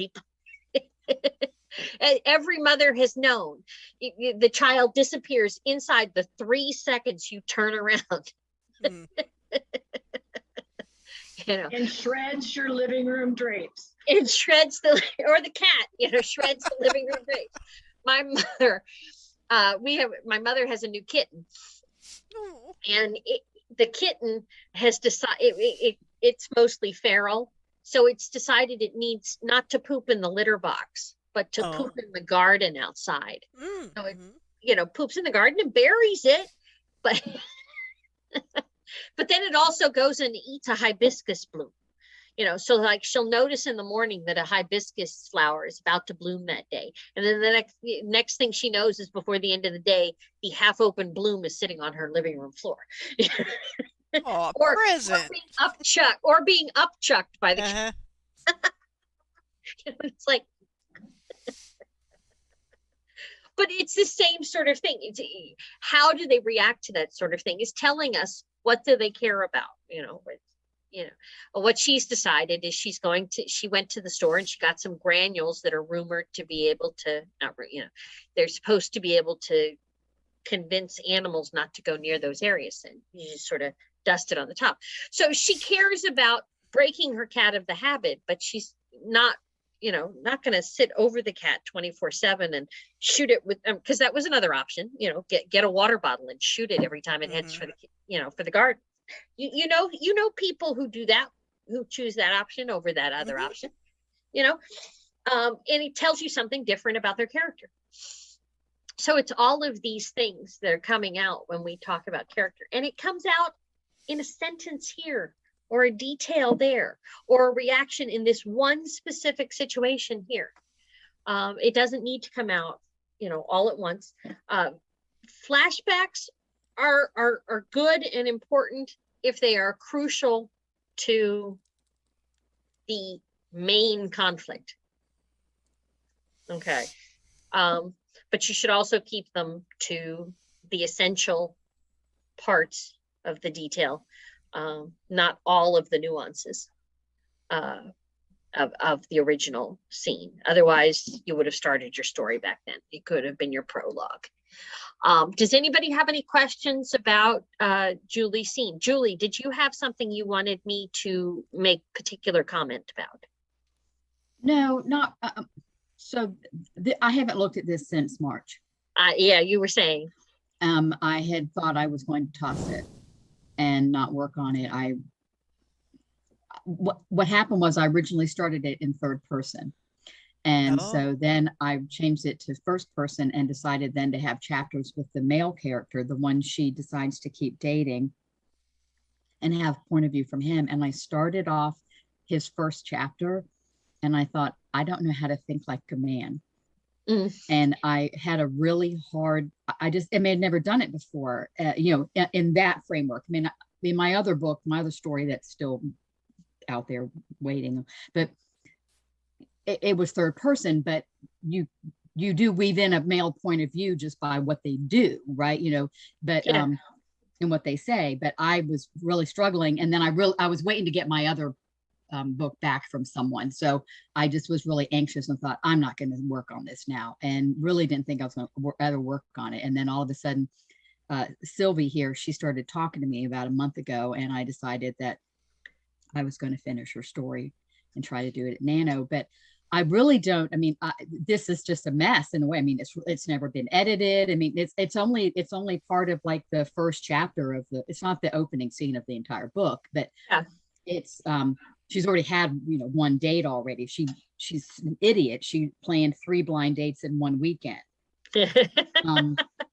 Speaker 1: Every mother has known the child disappears inside the 3 seconds you turn around.
Speaker 5: Mm.
Speaker 1: You know,
Speaker 2: And shreds your living room drapes.
Speaker 1: it shreds or the cat, you know, shreds the living room drapes. My mother has a new kitten, and the kitten has decided it's mostly feral, so it's decided it needs not to poop in the litter box, but to poop in the garden outside. So it, you know, poops in the garden and buries it, but but then it also goes and eats a hibiscus bloom. You know, so like she'll notice in the morning that a hibiscus flower is about to bloom that day, and then the next thing she knows is before the end of the day, the half-open bloom is sitting on her living room floor.
Speaker 5: Oh,
Speaker 1: or
Speaker 5: present.
Speaker 1: being upchucked by the
Speaker 5: Uh-huh.
Speaker 1: it's like, but it's the same sort of thing. It's how do they react to that sort of thing is telling us what do they care about, you know. You know, what she's decided is she went to the store and she got some granules that are rumored to be able to, you know, they're supposed to be able to convince animals not to go near those areas, and you just sort of dust it on the top. So she cares about breaking her cat of the habit, but she's not, you know, not going to sit over the cat 24/7 and shoot it with, because that was another option, you know, get a water bottle and shoot it every time it heads for the, you know, for the garden. You know people who do that, who choose that option over that other option, you know, and it tells you something different about their character. So it's all of these things that are coming out when we talk about character, and it comes out in a sentence here, or a detail there, or a reaction in this one specific situation here. It doesn't need to come out, you know, all at once. Flashbacks are good and important if they are crucial to the main conflict. Okay. But you should also keep them to the essential parts of the detail, not all of the nuances. of the original scene. Otherwise, you would have started your story back then. It could have been your prologue. Does anybody have any questions about Julie's scene? Julie, did you have something you wanted me to make particular comment about?
Speaker 7: No, not, I haven't looked at this since March.
Speaker 1: Yeah, you were saying.
Speaker 7: I had thought I was going to toss it and not work on it. What happened was I originally started it in third person. And so then I changed it to first person and decided then to have chapters with the male character, the one she decides to keep dating, and have point of view from him. And I started off his first chapter and I thought, I don't know how to think like a man. And I had a really hard, I had never done it before, in that framework. I mean, in my other book, my other story that's still out there waiting, but it was third person, but you do weave in a male point of view just by what they do, right? But
Speaker 1: yeah.
Speaker 7: And what they say. But I was really struggling, and then I was waiting to get my other book back from someone, so I just was really anxious and thought, I'm not going to work on this now, and really didn't think I was going to ever work on it. And then all of a sudden, Sylvie here, she started talking to me about a month ago, and I decided that I was going to finish her story and try to do it at Nano. But I really don't. I mean, this is just a mess in a way. I mean, it's never been edited. I mean, it's only part of like the first chapter of it's not the opening scene of the entire book, but
Speaker 1: yeah.
Speaker 7: It's she's already had one date already. She's an idiot. She planned 3 blind dates in one weekend.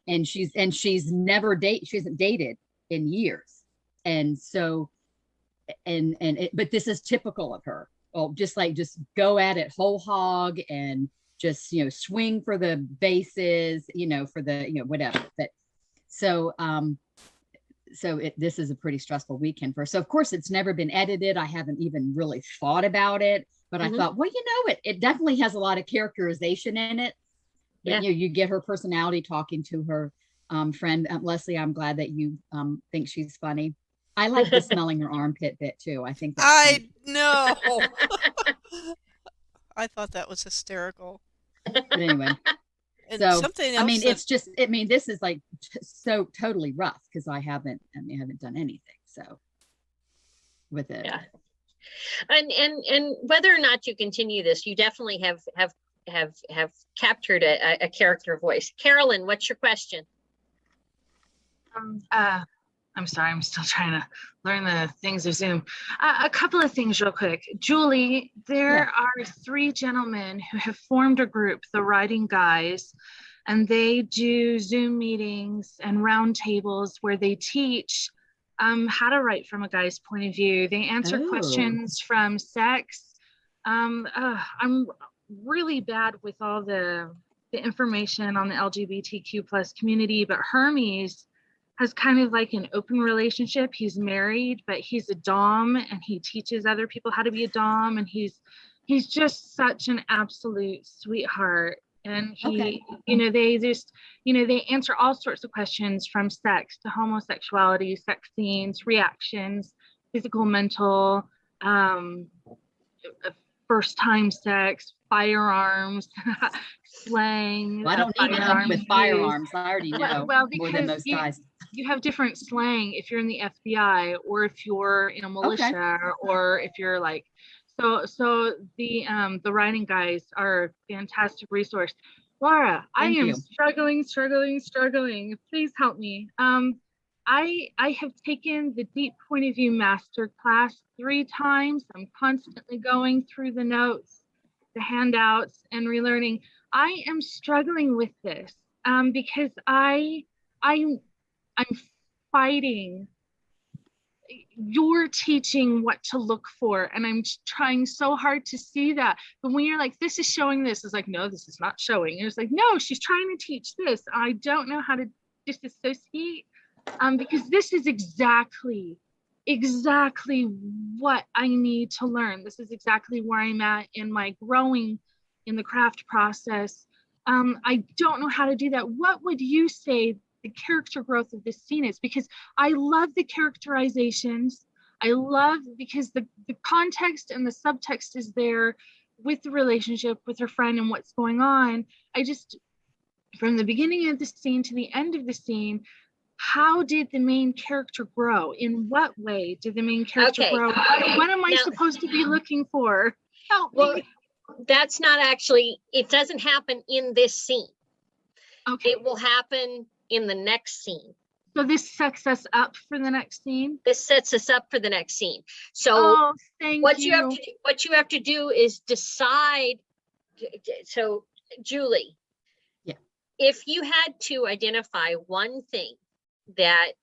Speaker 7: And she hasn't dated in years, and so but this is typical of her. Well, just go at it whole hog and just swing for the bases, for the whatever. But so this is a pretty stressful weekend for her. So of course it's never been edited. I haven't even really thought about it, but I thought, well, it definitely has a lot of characterization in it. But,
Speaker 1: yeah.
Speaker 7: You get her personality talking to her friend Leslie. I'm glad that you think she's funny. I like the smelling her armpit bit too. I think that's
Speaker 5: I know. I thought that was hysterical.
Speaker 7: But anyway.
Speaker 5: And
Speaker 7: So
Speaker 5: something else
Speaker 7: I mean, it's just, this is like so totally rough because I haven't done anything. So with it.
Speaker 1: Yeah. And whether or not you continue this, you definitely have captured a character voice. Carolyn, what's your question?
Speaker 8: I'm sorry, I'm still trying to learn the things of Zoom. A couple of things real quick. Julie, there are 3 gentlemen who have formed a group, the Writing Guys, and they do Zoom meetings and roundtables where they teach how to write from a guy's point of view. They answer questions from sex. I'm really bad with all the information on the LGBTQ plus community, but Hermes has kind of like an open relationship. He's married, but he's a Dom, and he teaches other people how to be a Dom, and he's just such an absolute sweetheart. And he, they answer all sorts of questions from sex to homosexuality, sex scenes, reactions, physical, mental, first time sex, firearms, slang.
Speaker 7: Well, I don't need help with firearms. I already know more than most guys.
Speaker 8: You have different slang if you're in the FBI or if you're in a militia or if you're like, so the Writing Guys are a fantastic resource. Laura, I am struggling. Please help me. I have taken the Deep Point of View Masterclass 3 times. I'm constantly going through the notes, the handouts, and relearning. I am struggling with this because I'm fighting. You're teaching what to look for, and I'm trying so hard to see that. But when you're like, this is showing this, it's like, no, this is not showing. And it's like, no, she's trying to teach this. I don't know how to disassociate because this is exactly what I need to learn. This is exactly where I'm at in my growing in the craft process. I don't know how to do that. What would you say the character growth of this scene is? Because I love the characterizations. I love because the context and the subtext is there with the relationship with her friend and what's going on. I just, from the beginning of the scene to the end of the scene, how did the main character grow? In what way did the main character
Speaker 1: Okay.
Speaker 8: grow? What am I
Speaker 1: Now-
Speaker 8: supposed to be looking for? Help
Speaker 1: Well,
Speaker 8: me.
Speaker 1: that's not actually, it doesn't happen in this scene.
Speaker 8: Okay,
Speaker 1: It will happen in the next scene.
Speaker 8: so this sets us up for the next scene.
Speaker 1: This sets us up for the next scene. So
Speaker 8: Oh, thank
Speaker 1: what
Speaker 8: you.
Speaker 1: you have to do is decide. So Julie,
Speaker 7: Yeah.
Speaker 1: if you had to identify one thing that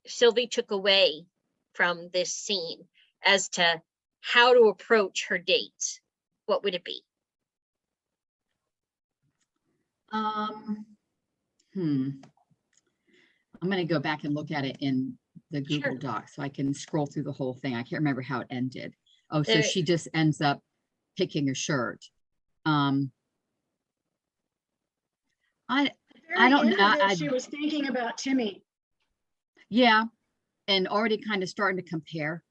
Speaker 1: Sylvie took away from this scene as to how to approach her dates, what would it be?
Speaker 7: I'm going to go back and look at it in the Google
Speaker 1: Sure.
Speaker 7: Doc so I can scroll through the whole thing. I can't remember how it ended. Oh, so
Speaker 1: There-
Speaker 7: she just ends up picking a shirt. I
Speaker 2: Very
Speaker 7: don't
Speaker 2: end
Speaker 7: know,
Speaker 2: of it,
Speaker 7: I-
Speaker 2: she was thinking about Timmy.
Speaker 7: yeah, and already kind of starting to compare.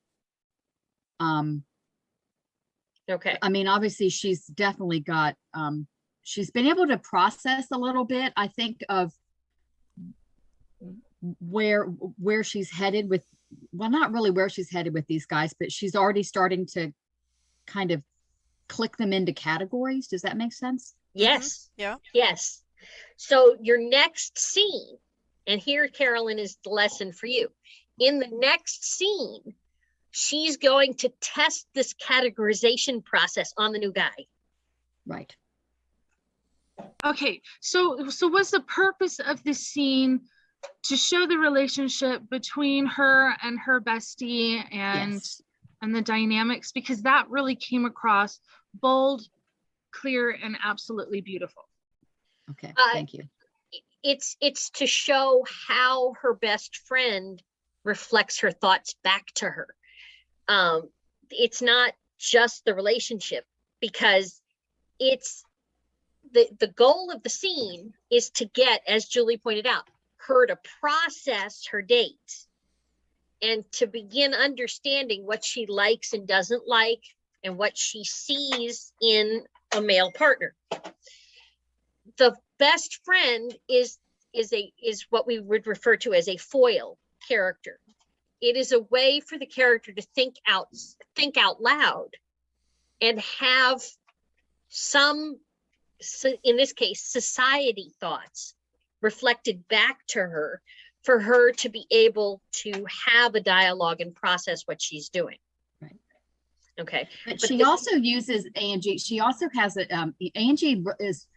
Speaker 1: Okay.
Speaker 7: I mean, obviously she's definitely got, she's been able to process a little bit, I think, of where she's headed with, well, not really where she's headed with these guys, but she's already starting to kind of click them into categories. Does that make sense?
Speaker 1: Yes.
Speaker 5: Yeah.
Speaker 1: Yes. So your next scene, and here, Carolyn, is the lesson for you. In the next scene, she's going to test this categorization process on the new guy.
Speaker 7: Right.
Speaker 8: Okay, so was the purpose of this scene to show the relationship between her and her bestie and
Speaker 7: Yes.
Speaker 8: and the dynamics? Because that really came across bold, clear, and absolutely beautiful.
Speaker 7: Okay.
Speaker 1: Uh,
Speaker 7: Thank you.
Speaker 1: It's to show how her best friend reflects her thoughts back to her. It's not just the relationship, because it's the goal of the scene is to get, as Julie pointed out, her to process her date and to begin understanding what she likes and doesn't like and what she sees in a male partner. The best friend is what we would refer to as a foil character. It is a way for the character to think out loud and have some, in this case, society thoughts reflected back to her, for her to be able to have a dialogue and process what she's doing.
Speaker 7: Right.
Speaker 1: Okay.
Speaker 7: But
Speaker 1: But
Speaker 7: she
Speaker 1: this-
Speaker 7: also uses Angie. She also has a, Angie is,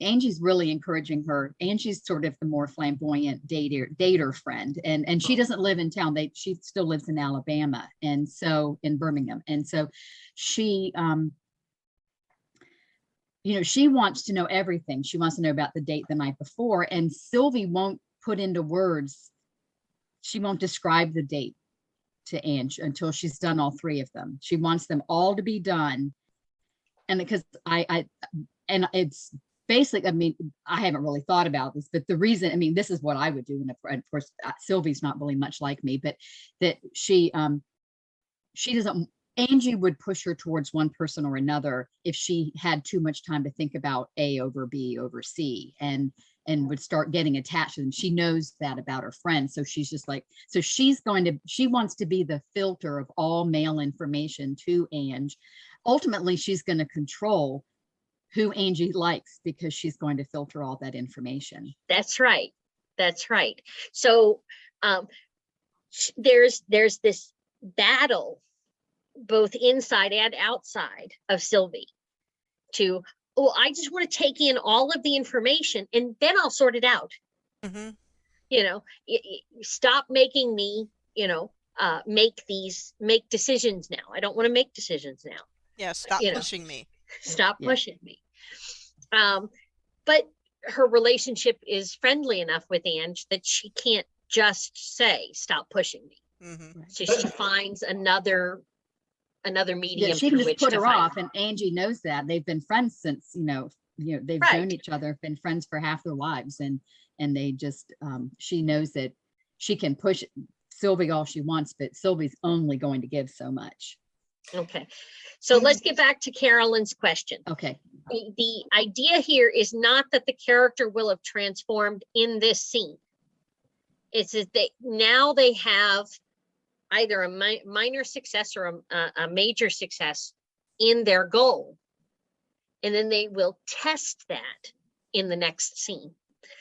Speaker 7: Angie's really encouraging her. Angie's sort of the more flamboyant dater friend. And she doesn't live in town. She still lives in Alabama. And so in Birmingham. And so she, she wants to know everything. She wants to know about the date the night before. And Sylvie won't put into words. She won't describe the date to Ange until she's done all three of them. She wants them all to be done. And because and it's basically, I mean, I haven't really thought about this, but the reason, I mean, this is what I would do. And of course, Sylvie's not really much like me, but that she doesn't, Angie would push her towards one person or another if she had too much time to think about A over B over C and would start getting attached to them. She knows that about her friends. So she's just like, so she wants to be the filter of all male information to Ange. Ultimately, she's going to control who Angie likes because she's going to filter all that information.
Speaker 1: That's right. That's right. So there's this battle both inside and outside of Sylvie to, oh, I just want to take in all of the information and then I'll sort it out.
Speaker 5: Mm-hmm.
Speaker 1: Stop making me, make decisions now. I don't want to make decisions now.
Speaker 5: Yeah, stop
Speaker 1: You know.
Speaker 5: pushing me.
Speaker 1: Stop
Speaker 7: Yeah.
Speaker 1: pushing me. But her relationship is friendly enough with Ange that she can't just say, stop pushing me.
Speaker 5: Mm-hmm.
Speaker 1: So she finds another medium.
Speaker 7: Yeah, she can
Speaker 1: through
Speaker 7: just
Speaker 1: which
Speaker 7: put
Speaker 1: to
Speaker 7: her
Speaker 1: find
Speaker 7: off, and Angie knows that. They've been friends since, they've
Speaker 1: Right.
Speaker 7: known each other, been friends for half their lives, and they just, she knows that she can push Sylvie all she wants, but Sylvie's only going to give so much.
Speaker 1: Okay, so let's get back to Carolyn's question.
Speaker 7: Okay.
Speaker 1: The idea here is not that the character will have transformed in this scene. It's that now they have either a minor success or a major success in their goal. And then they will test that in the next scene.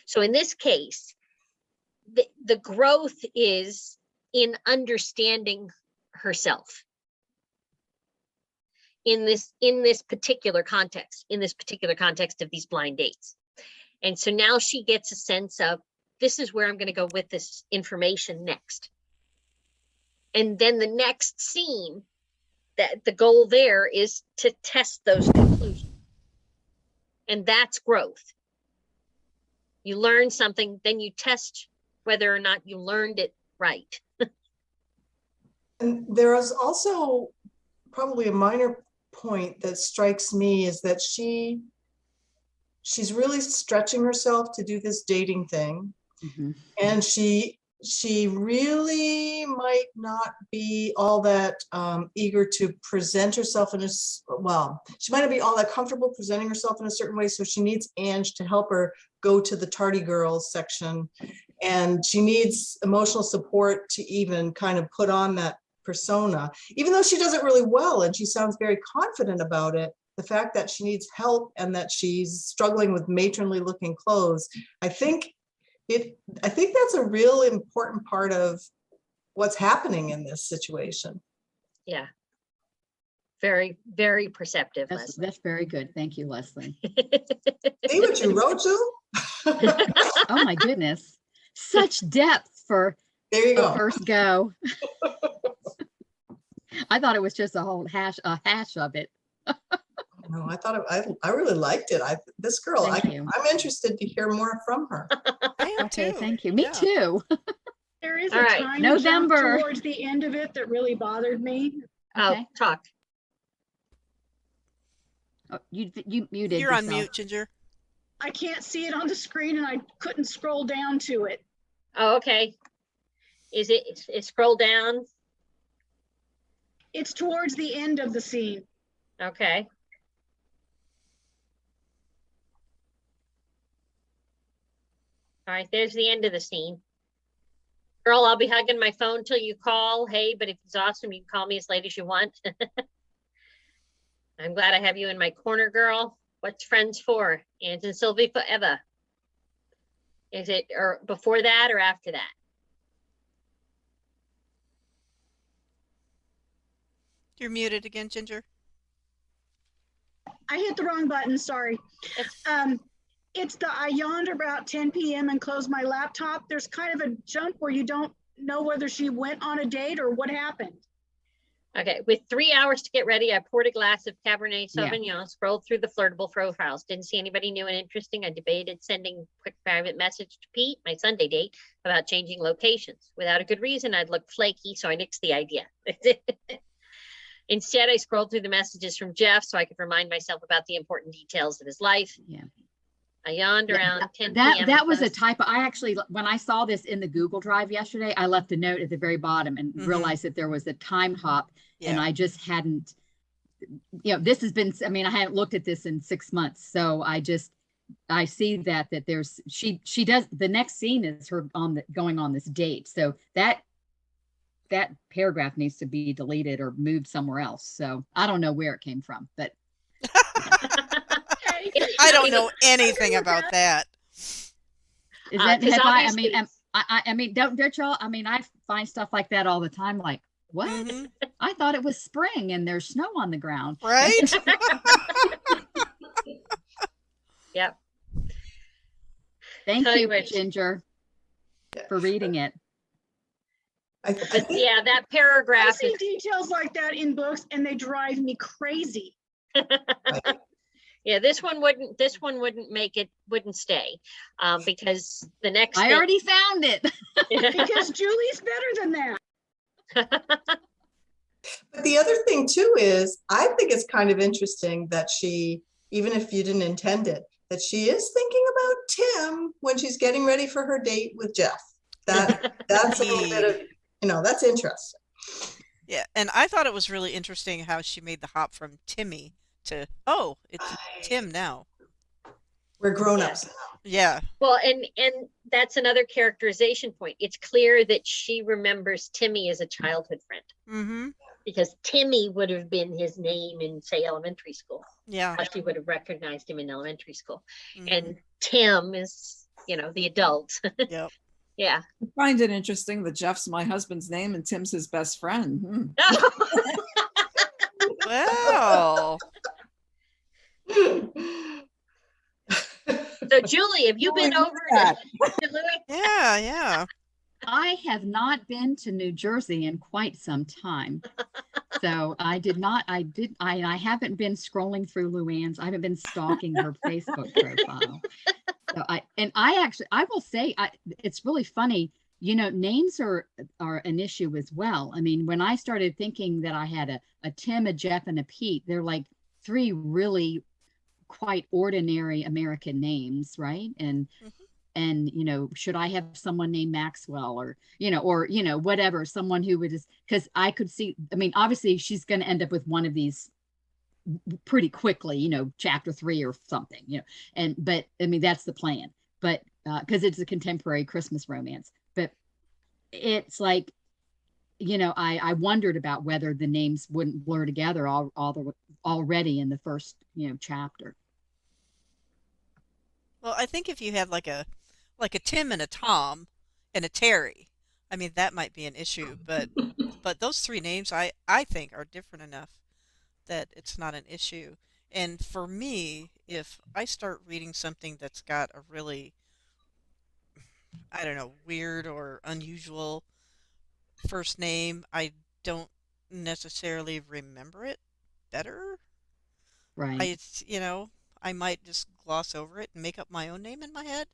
Speaker 1: So in this case, the growth is in understanding herself in this particular context of these blind dates. And so now she gets a sense of, this is where I'm going to go with this information next. And then the next scene, that the goal there is to test those conclusions. And that's growth. You learn something, then you test whether or not you learned it right.
Speaker 3: And there is also probably a minor point that strikes me is that she's really stretching herself to do this dating thing. Mm-hmm. And she really might not be all that eager to present herself in she might not be all that comfortable presenting herself in a certain way. So she needs Ange to help her go to the tardy girls section. And she needs emotional support to even kind of put on that persona, even though she does it really well. And she sounds very confident about it. The fact that she needs help and that she's struggling with matronly looking clothes, I think that's a real important part of what's happening in this situation.
Speaker 1: Yeah. Very, very perceptive.
Speaker 7: That's very good. Thank you, Leslie.
Speaker 3: See what you wrote, Jill?
Speaker 7: Oh my goodness. Such depth for
Speaker 3: there you go.
Speaker 7: First go. I thought it was just a hash of it.
Speaker 3: No, I thought I really liked it. This girl, I'm interested to hear more from her.
Speaker 5: I am
Speaker 7: okay,
Speaker 5: too.
Speaker 7: thank you. Me too.
Speaker 2: There is
Speaker 1: All
Speaker 2: a
Speaker 1: right.
Speaker 2: time
Speaker 7: November
Speaker 2: jump towards the end of it that really bothered me.
Speaker 1: Oh, talk.
Speaker 7: Oh, you muted.
Speaker 5: You're
Speaker 7: yourself.
Speaker 5: on mute, Ginger.
Speaker 2: I can't see it on the screen and I couldn't scroll down to it.
Speaker 1: Oh, okay. Is it scroll down?
Speaker 2: It's towards the end of the scene.
Speaker 1: Okay. All right, there's the end of the scene. Girl, I'll be hugging my phone till you call. Hey, but if it's awesome, you can call me as late as you want. I'm glad I have you in my corner, girl. What's friends for? Ange and Sylvie forever. Is it or before that or after that?
Speaker 5: You're muted again, Ginger.
Speaker 2: I hit the wrong button, sorry. It's I yawned about 10 p.m. and closed my laptop. There's kind of a jump where you don't know whether she went on a date or what happened.
Speaker 1: Okay, with 3 hours to get ready, I poured a glass of Cabernet Sauvignon, scrolled through the flirtable profiles. Didn't see anybody new and interesting. I debated sending a quick private message to Pete, my Sunday date, about changing locations. Without a good reason, I'd look flaky, so I nixed the idea. Instead, I scrolled through the messages from Jeff so I could remind myself about the important details of his life.
Speaker 7: Yeah.
Speaker 1: I yawned around 10 p.m.
Speaker 7: That was a typo. I actually, when I saw this in the Google Drive yesterday, I left a note at the very bottom and realized that there was a time hop, and I just hadn't, this has been, I hadn't looked at this in 6 months. So I see that there's, she does, the next scene is her going on this date. So that paragraph needs to be deleted or moved somewhere else. So I don't know where it came from, but.
Speaker 5: I don't know anything about that.
Speaker 7: Is that, don't y'all, I find stuff like that all the time. Like, what? Mm-hmm. I thought it was spring and there's snow on the ground.
Speaker 5: Right?
Speaker 1: Yep.
Speaker 7: Thank you, Ginger, for reading it.
Speaker 1: Yeah, that paragraph.
Speaker 2: I see details like that in books and they drive me crazy.
Speaker 1: Yeah, this one wouldn't make it, wouldn't stay, because the next
Speaker 7: I already found it.
Speaker 2: Because Julie's better than that.
Speaker 3: But the other thing too is, I think it's kind of interesting that she, even if you didn't intend it, that she is thinking about Tim when she's getting ready for her date with Jeff. That's a little bit of That's interesting.
Speaker 5: Yeah, and I thought it was really interesting how she made the hop from Timmy to, oh, it's Tim now.
Speaker 3: We're grown-ups now.
Speaker 5: Yeah.
Speaker 1: Well, and that's another characterization point. It's clear that she remembers Timmy as a childhood friend.
Speaker 5: Mm-hmm.
Speaker 1: Because Timmy would have been his name in, say, elementary school.
Speaker 5: Yeah.
Speaker 1: She would have recognized him in elementary school.
Speaker 5: Mhm.
Speaker 1: And Tim is, the adult.
Speaker 5: Yep.
Speaker 1: Yeah.
Speaker 6: I find it interesting that Jeff's my husband's name and Tim's his best friend.
Speaker 5: Well,
Speaker 1: So Julie, have you been over to Louis?
Speaker 5: yeah.
Speaker 7: I have not been to New Jersey in quite some time. So I haven't been scrolling through Luann's. I haven't been stalking her Facebook profile. So I will say, it's really funny, names are an issue as well. I mean, when I started thinking that I had a Tim, a Jeff, and a Pete, they're like three really quite ordinary American names, right? And should I have someone named Maxwell or whatever, someone who would just, because I could see, I mean, obviously she's going to end up with one of these pretty quickly, chapter 3 or something, but I mean, that's the plan, but because it's a contemporary Christmas romance, but it's like, I wondered about whether the names wouldn't blur together already in the first, chapter.
Speaker 5: Well, I think if you had like a Tim and a Tom and a Terry, I mean that might be an issue, but those three names I think are different enough that it's not an issue. And for me, if I start reading something that's got a really, I don't know, weird or unusual first name, I don't necessarily remember it better.
Speaker 7: Right.
Speaker 5: I might just gloss over it and make up my own name in my head.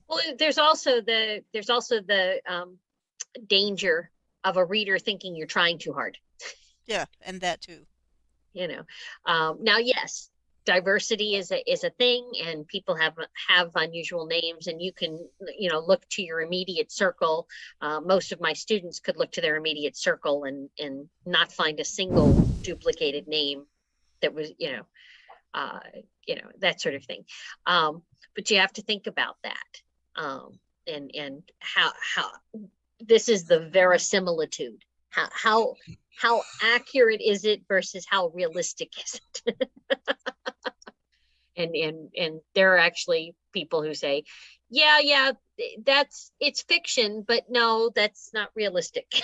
Speaker 1: Well, there's also the danger of a reader thinking you're trying too hard.
Speaker 5: Yeah, and that too.
Speaker 1: Now, yes, diversity is a thing, and people have unusual names, and you can look to your immediate circle. Most of my students could look to their immediate circle and not find a single duplicated name that was that sort of thing. But you have to think about that, and how this is the verisimilitude. How accurate is it versus how realistic is it? and there are actually people who say, yeah, it's fiction, but no, that's not realistic.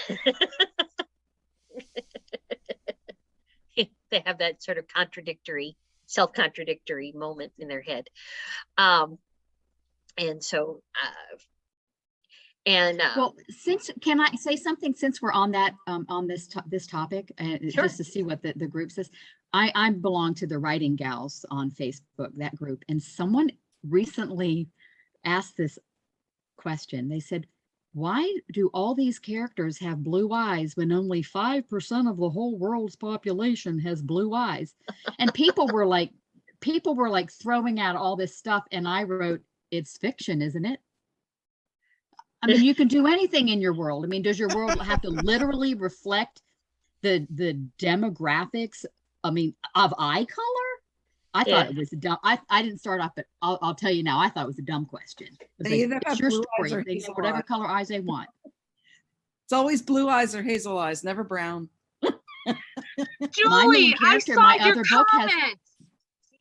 Speaker 1: They have that sort of self-contradictory moment in their head. And so,
Speaker 7: well, can I say something since we're on that, on this topic,
Speaker 1: Sure.
Speaker 7: Just to see what the group says. I belong to the Writing Gals on Facebook, that group, and someone recently asked this question. They said, why do all these characters have blue eyes when only 5% of the whole world's population has blue eyes? And people were like throwing out all this stuff. And I wrote, it's fiction, isn't it? I mean, you can do anything in your world. I mean, does your world have to literally reflect the demographics, of eye color? I thought it was a dumb. I didn't start off, but I'll tell you now. I thought it was a dumb question.
Speaker 6: They either have
Speaker 7: your
Speaker 6: blue eyes
Speaker 7: story.
Speaker 6: or
Speaker 7: They get
Speaker 6: hazel
Speaker 7: whatever
Speaker 6: eyes.
Speaker 7: color eyes they want.
Speaker 6: It's always blue eyes or hazel eyes, never brown.
Speaker 8: Julie, I
Speaker 7: character,
Speaker 8: saw
Speaker 7: my
Speaker 8: your
Speaker 7: other book has-
Speaker 8: comment.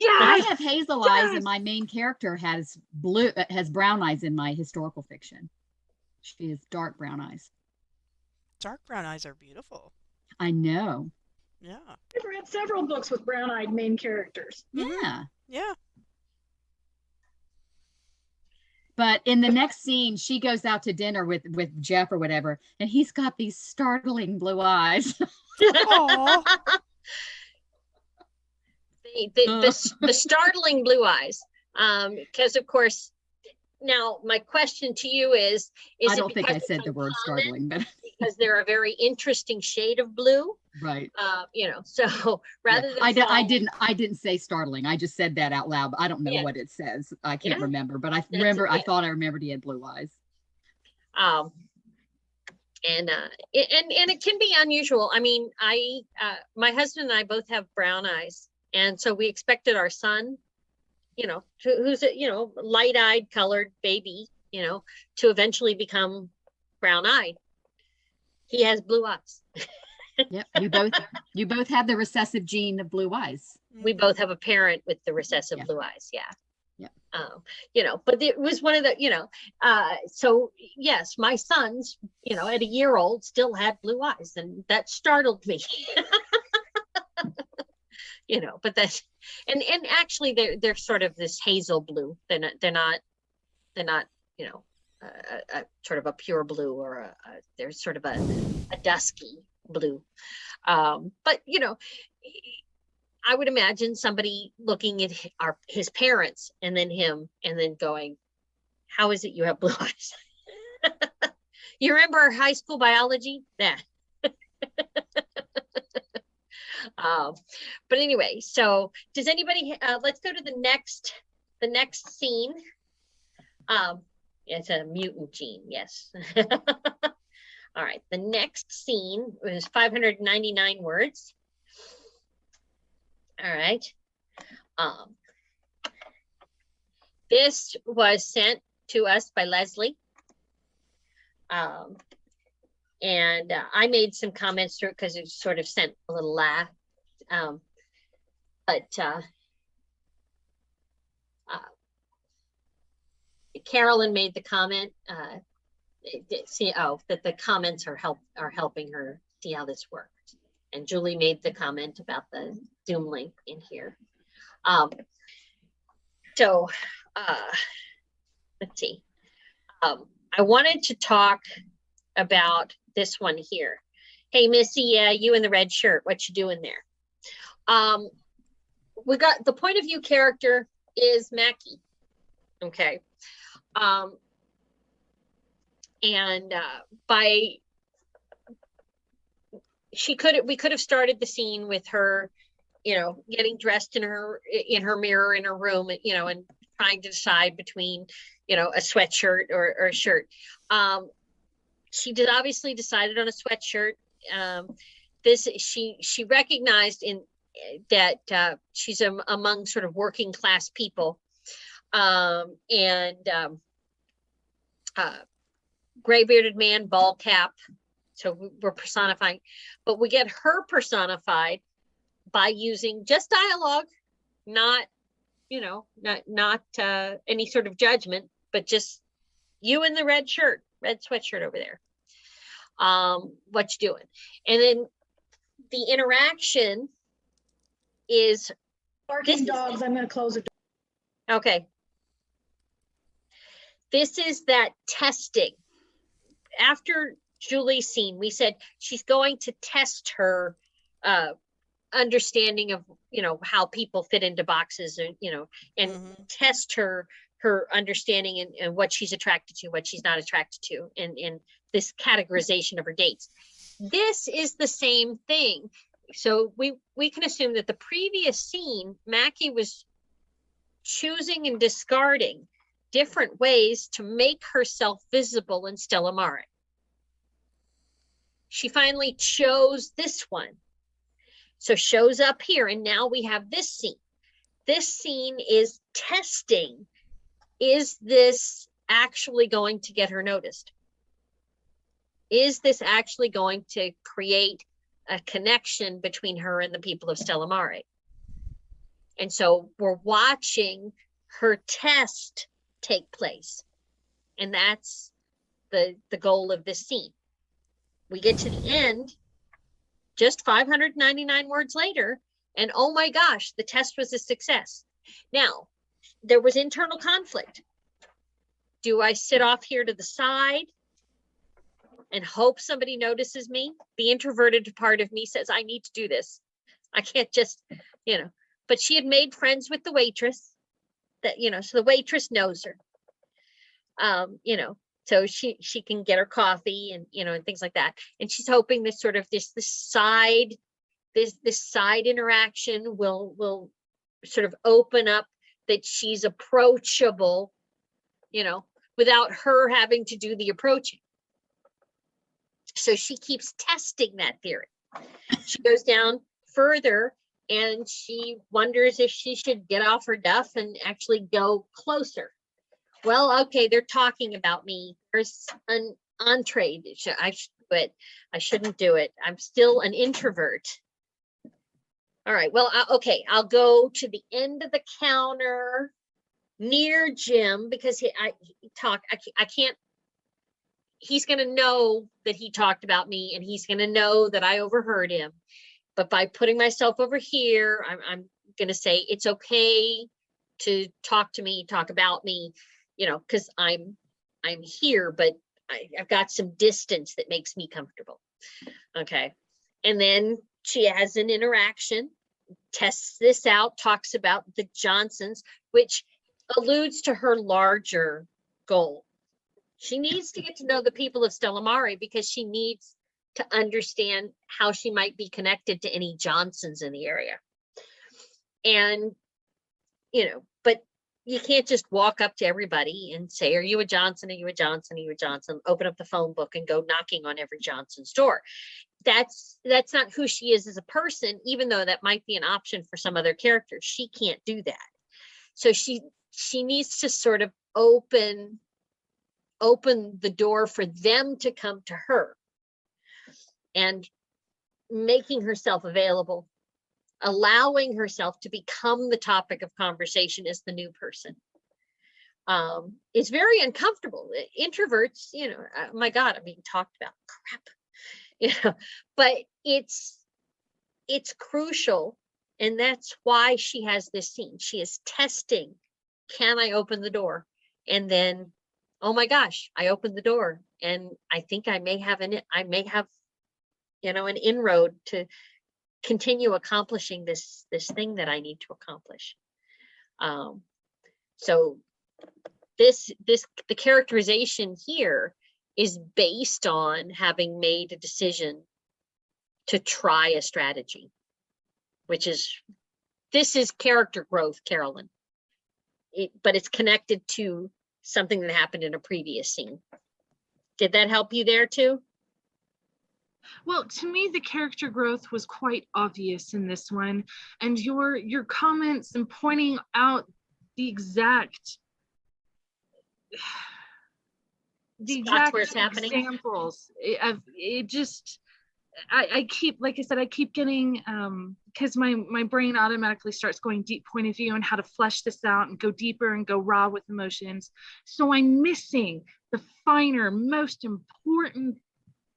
Speaker 7: I
Speaker 8: Yes.
Speaker 7: have hazel eyes,
Speaker 8: yes.
Speaker 7: and my main character has brown eyes in my historical fiction. She has dark brown eyes.
Speaker 5: Dark brown eyes are beautiful.
Speaker 7: I know.
Speaker 5: Yeah.
Speaker 2: I've read several books with brown-eyed main characters.
Speaker 7: Yeah.
Speaker 5: Yeah.
Speaker 7: But in the next scene, she goes out to dinner with Jeff or whatever, and he's got these startling blue eyes.
Speaker 5: Aw.
Speaker 1: the startling blue eyes, because of course, now my question to you is
Speaker 7: I
Speaker 1: it
Speaker 7: don't think I
Speaker 1: because
Speaker 7: said
Speaker 1: it's
Speaker 7: the word
Speaker 1: uncommon?
Speaker 7: startling, but
Speaker 1: Because they're a very interesting shade of blue,
Speaker 7: right.
Speaker 1: so rather than
Speaker 7: I didn't say startling. I just said that out loud. But I don't know
Speaker 1: Yeah.
Speaker 7: what it says. I can't
Speaker 1: Yeah.
Speaker 7: remember, but I
Speaker 1: That's
Speaker 7: thought I
Speaker 1: it.
Speaker 7: remembered he had blue eyes.
Speaker 1: And it can be unusual. I mean, my husband and I both have brown eyes, and so we expected our son, who's a light-eyed colored baby, to eventually become brown-eyed. He has blue eyes.
Speaker 7: Yep, you both have the recessive gene of blue eyes.
Speaker 1: We both have a parent with the recessive
Speaker 7: Yeah.
Speaker 1: blue eyes. Yeah.
Speaker 7: Yeah.
Speaker 1: But it was one of the, so yes, my sons, at a year old still had blue eyes, and that startled me. But that's, and actually they're sort of this hazel blue. They're not, sort of a pure blue, or they're sort of a dusky blue. But I would imagine somebody looking at his parents and then him and then going, how is it you have blue eyes? You remember high school biology? Yeah. But anyway, so does anybody, let's go to the next scene. It's a mutant gene, yes. All right, the next scene was 599 words. All right. This was sent to us by Leslie. And I made some comments through it because it sort of sent a little laugh. But Carolyn made the comment, that the comments are helping her see how this works. And Julie made the comment about the Zoom link in here. So let's see. I wanted to talk about this one here. Hey, Missy, yeah, you in the red shirt, what you doing there? We got the point of view character is Mackie. Okay. And we could have started the scene with her, getting dressed in her mirror in her room, and trying to decide between, a sweatshirt or a shirt. She obviously decided on a sweatshirt. She recognized that she's among sort of working class people, gray bearded man, bald cap. So we're personifying, but we get her personified by using just dialogue, not any sort of judgment, but just you in the red sweatshirt over there. What you doing? And then the interaction is
Speaker 2: Barking dogs, I'm going to close it.
Speaker 1: Okay. This is that testing. After Julie's scene, we said she's going to test her understanding of, how people fit into boxes, and test her understanding and what she's attracted to, what she's not attracted to, and this categorization of her dates. This is the same thing. So we can assume that the previous scene, Mackie was choosing and discarding different ways to make herself visible in Stella Mare. She finally chose this one. So shows up here, and now we have this scene. This scene is testing. Is this actually going to get her noticed? Is this actually going to create a connection between her and the people of Stella Mare? And so we're watching her test take place. And that's the goal of this scene. We get to the end, just 599 words later, and oh my gosh, the test was a success. Now, there was internal conflict. Do I sit off here to the side and hope somebody notices me? The introverted part of me says, I need to do this. I can't just, but she had made friends with the waitress that, so the waitress knows her, so she can get her coffee and, and things like that. And she's hoping this sort of this side interaction will sort of open up, that she's approachable, without her having to do the approaching. So she keeps testing that theory. She goes down further and she wonders if she should get off her duff and actually go closer. Well, okay, they're talking about me. There's an entree. But I shouldn't do it. I'm still an introvert. All right, well, okay, I'll go to the end of the counter near Jim because I can't, he's going to know that he talked about me and he's going to know that I overheard him. But by putting myself over here, I'm going to say it's okay to talk to me, talk about me, you know, because I'm here, but I've got some distance that makes me comfortable. Okay. And then she has an interaction, tests this out, talks about the Johnsons, which alludes to her larger goal. She needs to get to know the people of Stella Mare because she needs to understand how she might be connected to any Johnsons in the area. And, you know, but you can't just walk up to everybody and say, are you a Johnson? Are you a Johnson? Are you a Johnson? Open up the phone book and go knocking on every Johnson's door. That's not who she is as a person, even though that might be an option for some other characters. She can't do that. So she needs to sort of open the door for them to come to her, and making herself available, allowing herself to become the topic of conversation as the new person. It's very uncomfortable. Introverts, you know, oh my God, I'm being talked about, crap, you know, but it's crucial. And that's why she has this scene. She is testing, can I open the door? And then, oh my gosh, I opened the door and I think I may have, you know, an inroad to continue accomplishing this thing that I need to accomplish. So the characterization here is based on having made a decision to try a strategy, which is, this is character growth, Carolyn. But it's connected to something that happened in a previous scene. Did that help you there too?
Speaker 8: Well, to me, the character growth was quite obvious in this one, and your comments and pointing out the exact
Speaker 1: where it's happening.
Speaker 8: Examples of it. Just I keep, like I said, I keep getting because my brain automatically starts going deep point of view and how to flesh this out and go deeper and go raw with emotions. So I'm missing the finer, most important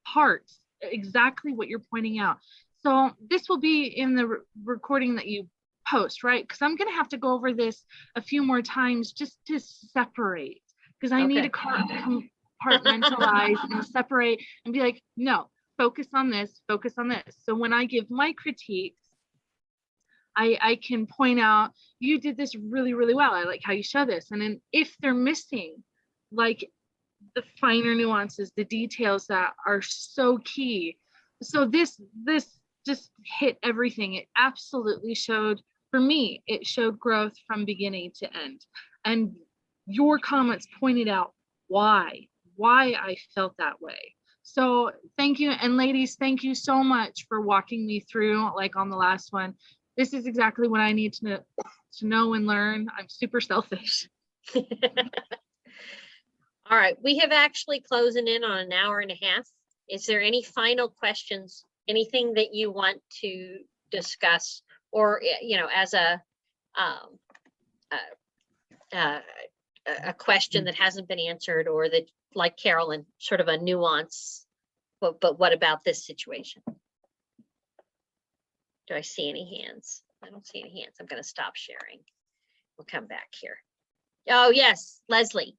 Speaker 8: parts, exactly what you're pointing out. So this will be in the recording that you post, right? Because I'm going to have to go over this a few more times just to separate, because I need to compartmentalize and separate and be like, no, focus on this, focus on this. So when I give my critiques, I can point out, you did this really, really well. I like how you show this. And then if they're missing, like the finer nuances, the details that are so key. So this just hit everything. It absolutely showed, for me, it showed growth from beginning to end. And your comments pointed out why I felt that way. So thank you. And ladies, thank you so much for walking me through, like on the last one. This is exactly what I need to know and learn. I'm super selfish.
Speaker 1: All right, we have actually closing in on an hour and a half. Is there any final questions? Anything that you want to discuss, or, you know, as a question that hasn't been answered, or that, like Carolyn, sort of a nuance, but what about this situation? Do I see any hands? I don't see any hands. I'm going to stop sharing. We'll come back here. Oh, yes, Leslie.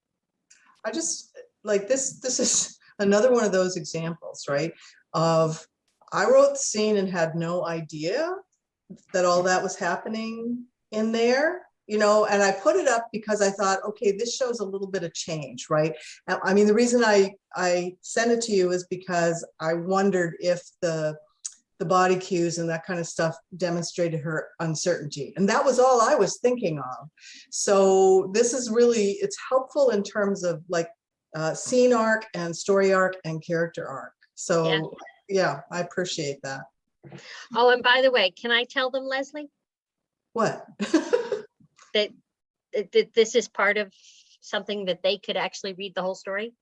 Speaker 3: I just like this is another one of those examples, right? Of, I wrote the scene and had no idea that all that was happening in there, you know, and I put it up because I thought, okay, this shows a little bit of change, right? I mean, the reason I sent it to you is because I wondered if the body cues and that kind of stuff demonstrated her uncertainty. And that was all I was thinking of. So this is really, it's helpful in terms of like scene arc and story arc and character arc. So, yeah, I appreciate that.
Speaker 1: Oh, and by the way, can I tell them, Leslie,
Speaker 3: What?
Speaker 1: that this is part of something that they could actually read the whole story?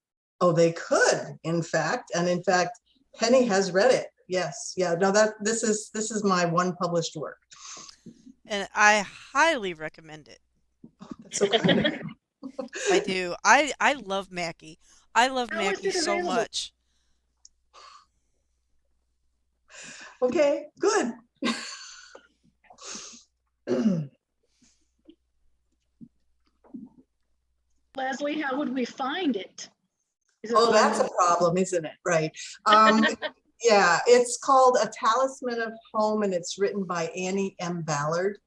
Speaker 3: Oh, they could, in fact, and in fact, Penny has read it. Yes, yeah, no, this is my one published work.
Speaker 5: And I highly recommend it.
Speaker 3: That's so kind.
Speaker 5: I do. I love Mackie. I love
Speaker 2: How is
Speaker 5: Mackie
Speaker 2: it
Speaker 5: so
Speaker 2: available?
Speaker 5: much.
Speaker 3: Okay, good.
Speaker 2: Leslie, how would we find it? Is it
Speaker 3: Oh,
Speaker 2: on
Speaker 3: that's
Speaker 2: the-
Speaker 3: a problem, isn't it? Right. Yeah, it's called A Talisman of Home, and it's written by Annie M. Ballard.